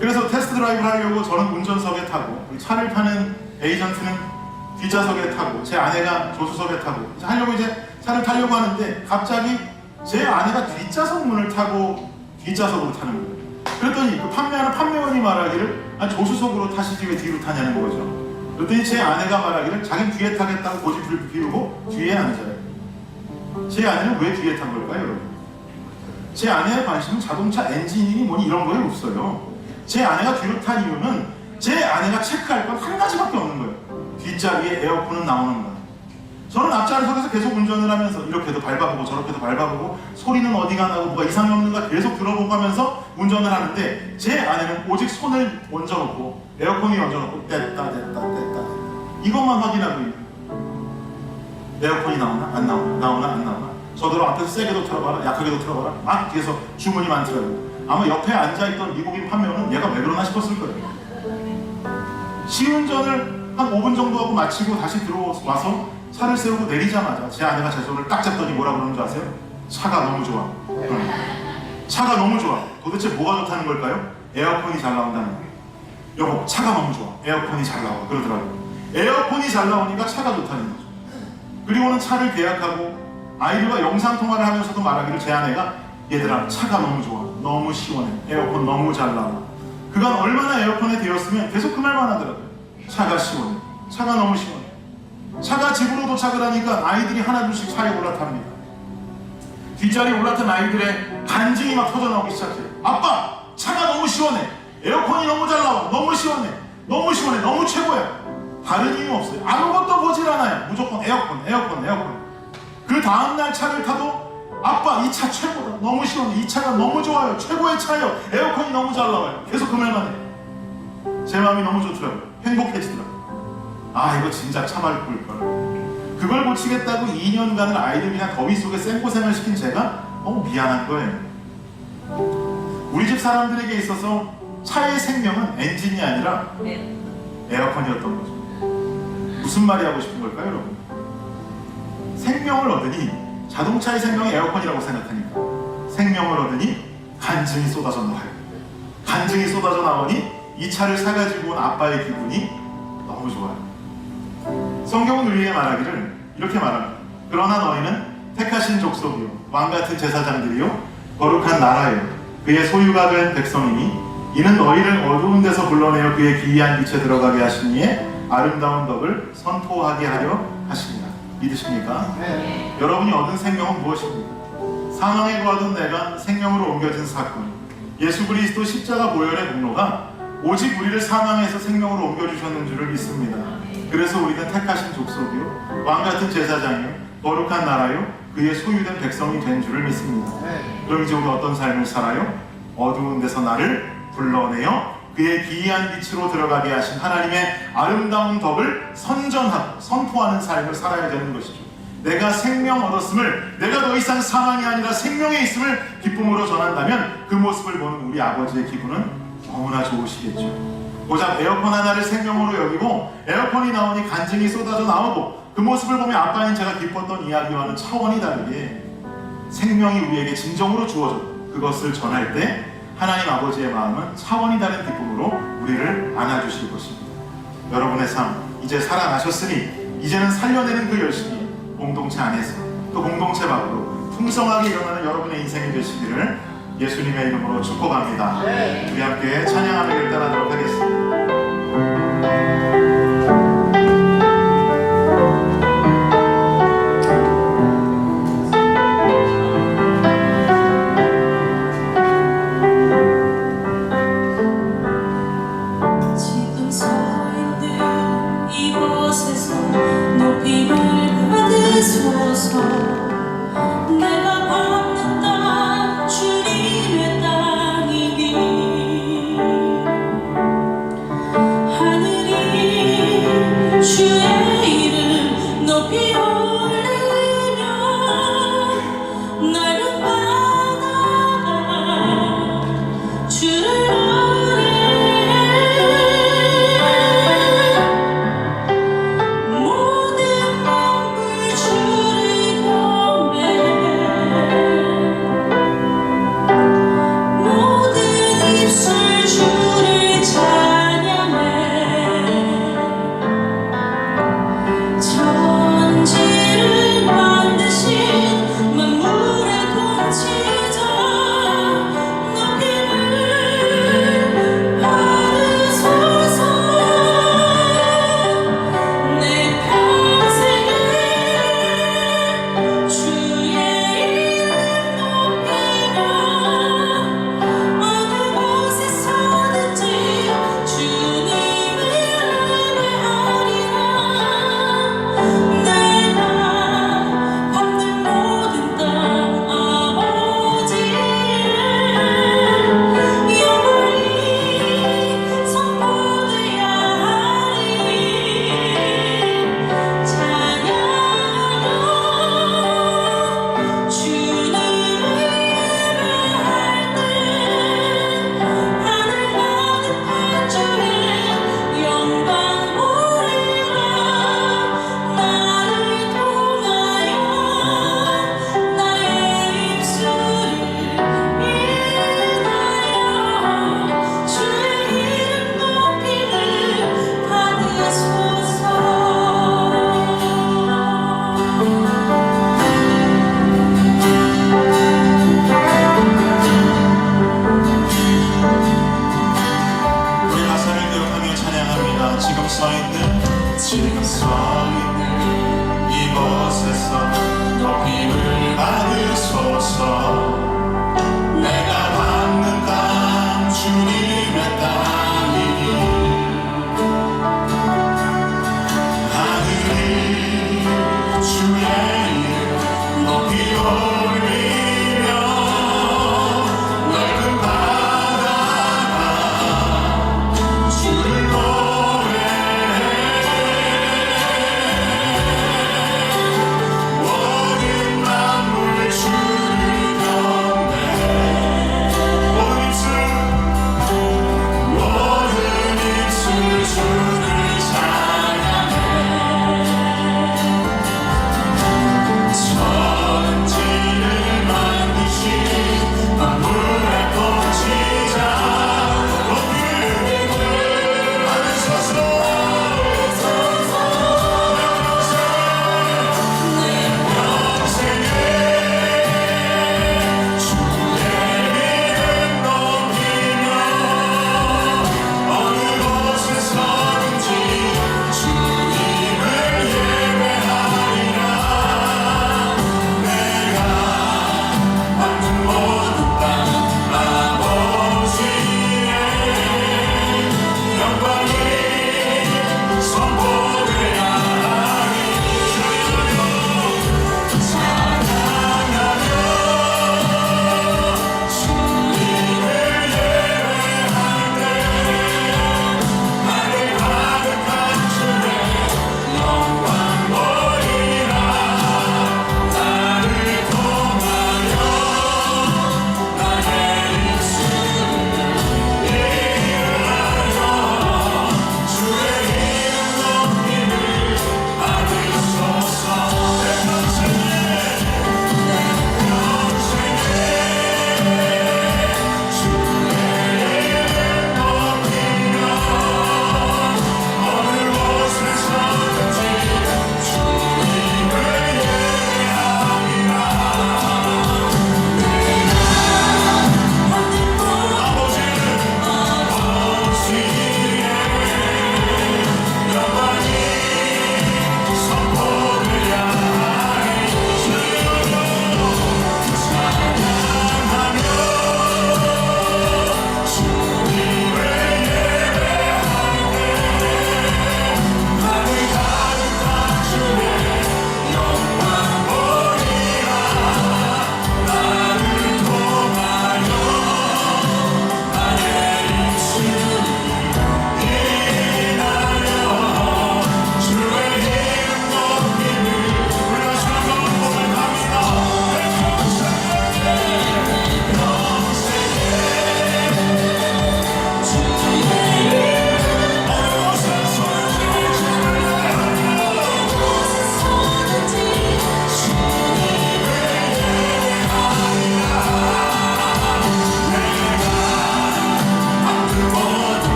그래서 테스트 드라이브를 하려고 저는 운전석에 타고, 차를 파는 에이전트는 뒷좌석에 타고, 제 아내가 조수석에 타고 하려고 이제 차를 타려고 하는데 갑자기 제 아내가 뒷좌석 문을 타고 뒷좌석으로 타는 거예요. 그랬더니 그 판매하는 판매원이 말하기를 조수석으로 타시지 왜 뒤로 타냐는 거죠. 그랬더니 제 아내가 말하기를 자기는 뒤에 타겠다고 고집을 피우고 뒤에 앉아요. 제 아내는 왜 뒤에 탄 걸까요, 여러분? 제 아내의 관심은 자동차 엔진이니 뭐니 이런 거에 없어요. 제 아내가 뒤로 탄 이유는 제 아내가 체크할 건 한 가지밖에 없는 거예요. 뒷자리에 에어컨은 나오는 거예요. 저는 앞자리석에서 계속 운전을 하면서 이렇게도 밟아보고 저렇게도 밟아보고 소리는 어디가 나고 뭐가 이상이 없는가 계속 들어보고 하면서 운전을 하는데, 제 아내는 오직 손을 얹어놓고 에어컨이 얹어놓고 뗐다 이것만 확인하고 있는 거예요. 에어컨이 나오나 안 나오나, 나오나 안 나오나, 저더러 앞에서 세게도 틀어봐라 약하게도 틀어봐라 막 뒤에서 주문이 많더라고요. 아마 옆에 앉아있던 미국인 판매원은 얘가 왜 그러나 싶었을 거예요. 시운전을 한 5분 정도 하고 마치고 다시 들어와서 차를 세우고 내리자마자 제 아내가 제 손을 딱 잡더니 뭐라 그러는 줄 아세요? 차가 너무 좋아. 차가 너무 좋아. 도대체 뭐가 좋다는 걸까요? 에어컨이 잘 나온다는 거예요. 여보, 차가 너무 좋아. 에어컨이 잘 나와. 그러더라고요. 에어컨이 잘 나오니까 차가 좋다는 거죠. 그리고는 차를 계약하고 아이들과 영상통화를 하면서도 말하기를 제 아내가 얘들아, 차가 너무 좋아. 너무 시원해. 에어컨 너무 잘 나와. 그간 얼마나 에어컨에 되었으면 계속 그 말만 하더라고요. 차가 시원해. 차가 너무 시원해. 차가 집으로 도착을 하니까 아이들이 하나둘씩 차에 올라탑니다. 뒷자리에 올라탄 아이들의 간증이 막 터져나오기 시작해요. 아빠! 차가 너무 시원해. 에어컨이 너무 잘 나와. 너무 시원해. 너무 시원해. 너무 최고야. 다른 이유 없어요. 아무것도 보질 않아요. 무조건 에어컨. 그 다음날 차를 타도 아빠, 이 차 최고다. 너무 시원해. 이 차가 너무 좋아요. 최고의 차예요. 에어컨이 너무 잘 나와요. 계속 그 말만 해요. 제 마음이 너무 좋더라고요. 행복해지더라고요. 이거 진짜 차 밟을 걸. 그걸 고치겠다고 2년간을 아이들 그냥 더위 속에 생고생을 시킨 제가 너무 미안한 거예요. 우리 집 사람들에게 있어서 차의 생명은 엔진이 아니라 에어컨이었던 거죠. 무슨 말이 하고 싶은 걸까요, 여러분? 생명을 얻으니, 자동차의 생명이 에어컨이라고 생각하니까 생명을 얻으니 간증이 쏟아져 나와요. 간증이 쏟아져 나오니 이 차를 사가지고 온 아빠의 기분이 너무 좋아요. 성경은 우리에게 말하기를 이렇게 말합니다. 그러나 너희는 택하신 족속이요 왕같은 제사장들이요 거룩한 나라요 그의 소유가 된 백성이니 이는 너희를 어두운 데서 불러내어 그의 기이한 빛에 들어가게 하시니에 아름다운 덕을 선포하게 하려 하십니다. 믿으십니까? 네. 여러분이 얻은 생명은 무엇입니까? 사망에 거하던 내가 생명으로 옮겨진 사건, 예수 그리스도 십자가 보혈의 공로가 오직 우리를 사망에서 생명으로 옮겨주셨는 줄을 믿습니다. 그래서 우리는 택하신 족속이요 왕같은 제사장이요 거룩한 나라요 그의 소유된 백성이 된 줄을 믿습니다. 그럼 이제 우리 어떤 삶을 살아요? 어두운 데서 나를 불러내어 그의 기이한 빛으로 들어가게 하신 하나님의 아름다운 덕을 선전하고 선포하는 삶을 살아야 되는 것이죠. 내가 생명 얻었음을, 내가 더 이상 사망이 아니라 생명에 있음을 기쁨으로 전한다면 그 모습을 보는 우리 아버지의 기분은 너무나 좋으시겠죠. 고작 에어컨 하나를 생명으로 여기고 에어컨이 나오니 간증이 쏟아져 나오고 그 모습을 보며 아빠인 제가 기뻤던 이야기와는 차원이 다르게 생명이 우리에게 진정으로 주어져 그것을 전할 때 하나님 아버지의 마음은 차원이 다른 기쁨으로 우리를 안아주실 것입니다. 여러분의 삶, 이제 살아나셨으니 이제는 살려내는 그 열심이 공동체 안에서 또 공동체 밖으로 풍성하게 일어나는 여러분의 인생이 되시기를 예수님의 이름으로 축복합니다. 우리 함께 찬양하며 일단하도록 하겠습니다. 지금 서 있는 이곳에서 높임을 받으소서. 내가 걷는 땅 주님의 땅이니 하늘이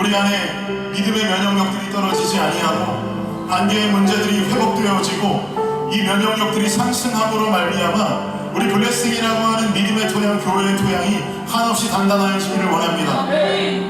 우리 안에 믿음의 면역력들이 떨어지지 아니하고 관계의 문제들이 회복되어지고 이 면역력들이 상승함으로 말미암아 우리 블레싱이라고 하는 믿음의 토양, 교회의 토양이 한없이 단단해지기를 원합니다.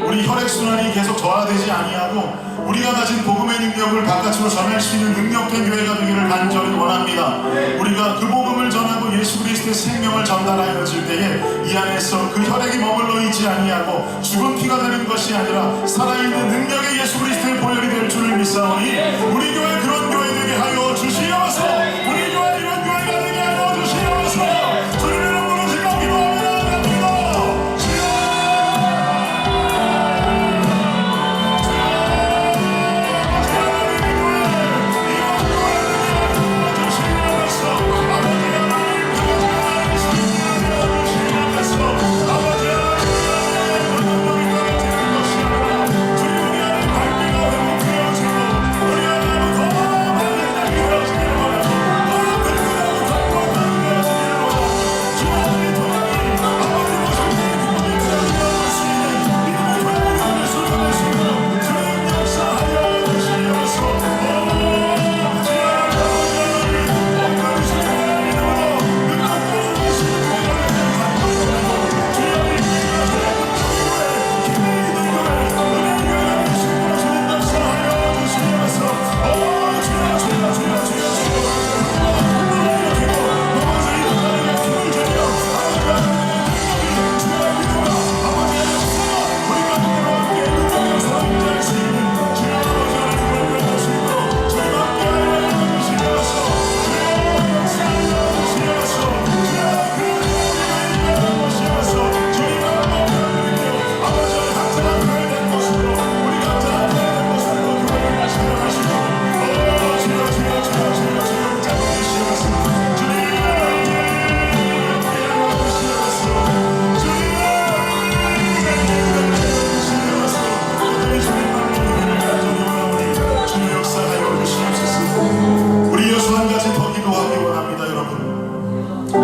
우리 혈액순환이 계속 저하되지 아니하고 우리가 가진 복음의 능력을 바깥으로 전할 수 있는 능력된 교회가 되기를 간절히 원합니다. 우리가 그 복음을 전하고 예수 그리스도의 생명을 전달하여질 때에 이 안에서 그 혈액이 머물러 있지 아니하고 죽은 피가 되는 것이 아니라 살아있는 능력의 예수 그리스도의 보혈이 될 줄을 믿사오니 우리 교회 그런 교회 되게 하여 주시옵소서. 우리 교회 이런 교회가 되게 하여 주시옵소서. 주님 이름으로 지금 기도합니다.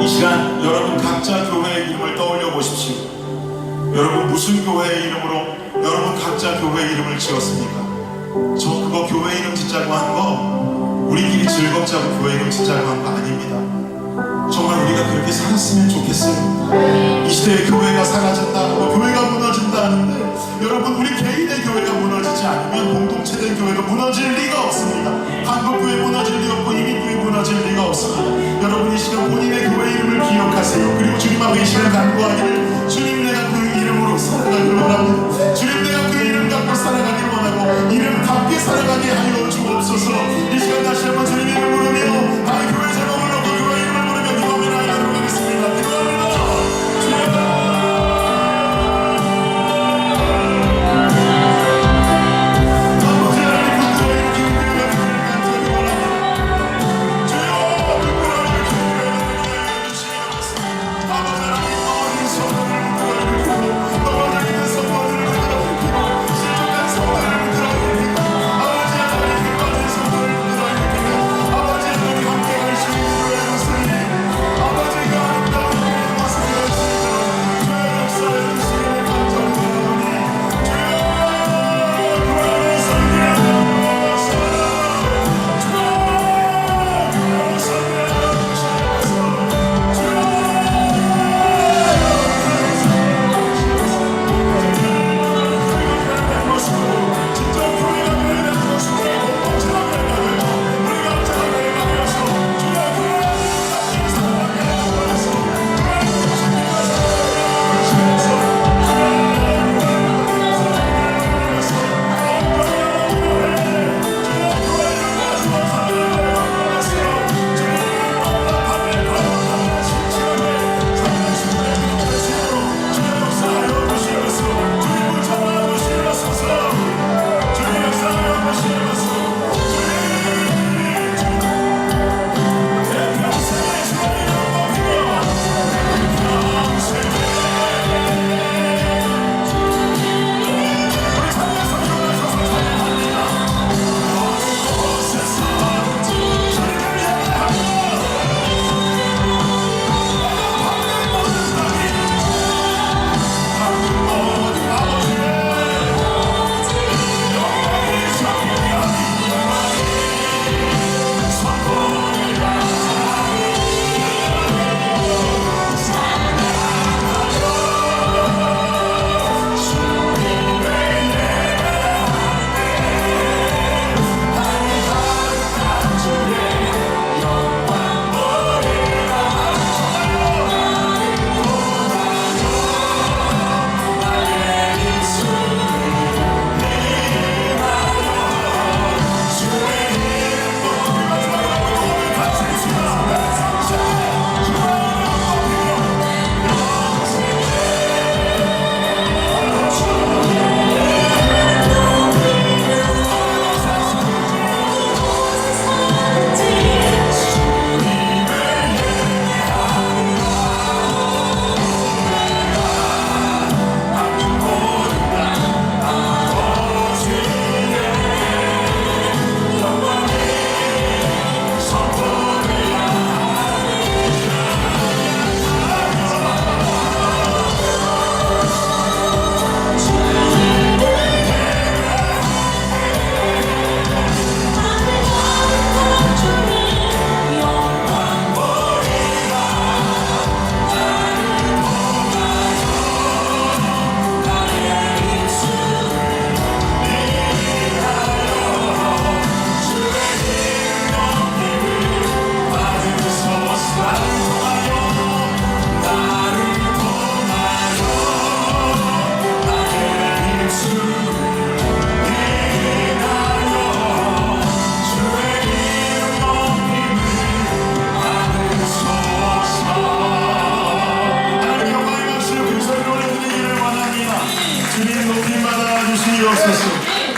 이 시간 여러분 각자 교회의 이름을 떠올려 보십시오. 여러분 무슨 교회의 이름으로 여러분 각자 교회의 이름을 지었습니까? 저 그거 교회 이름 짓자고 한 거 우리끼리 즐겁자고 교회 이름 짓자고 한 거 아닙니다. 정말 우리가 그렇게 살았으면 좋겠어요. 이 시대에 교회가 사라진다, 교회가 무너진다 하는데 여러분 우리 개인의 교회가 무너지지 않으면 공동체된 교회도 무너질 리가 없습니다. 한국교회 무너질 리 없고 이민교회 무너질 리가 없습니다. 여러분 이 시간 본인의 교회 이름을 기억하세요. 그리고 주님 앞에 이 시간 간구하기를 주님 내가 그 이름으로 살아가길 원합니다. 주님 내가 그 이름 갖고 살아가길 원하고 이름답게 살아가게 하여 주옵소서. 이 시간 다시 한번 주님 이름 부르며 나의 교회 제목을 놓고 교회 이름을 부르며 기도하며 나아가도록 하겠습니다. 기도합니다. 주여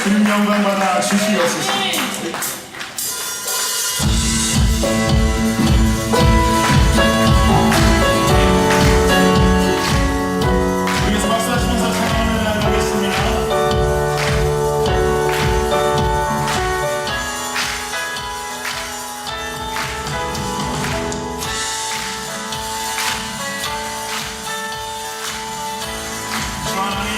주님 영광 받아 주시옵소서. 여기서 박수하시면서 찬양을 나가겠습니다. 주 하나님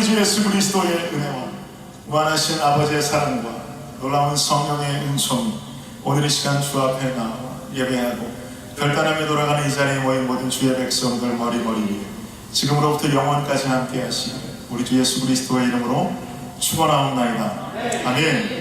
주 예수 그리스도의 은혜와 무한하신 아버지의 사랑과 놀라운 성령의 은총이 오늘 이 시간 주 앞에 나와 예배하고 결단하며 돌아가는 이 자리에 모인 모든 주의 백성들 머리 위에 지금으로부터 영원까지 함께 하시고 우리 주 예수 그리스도의 이름으로 축원하옵나이다. 아멘.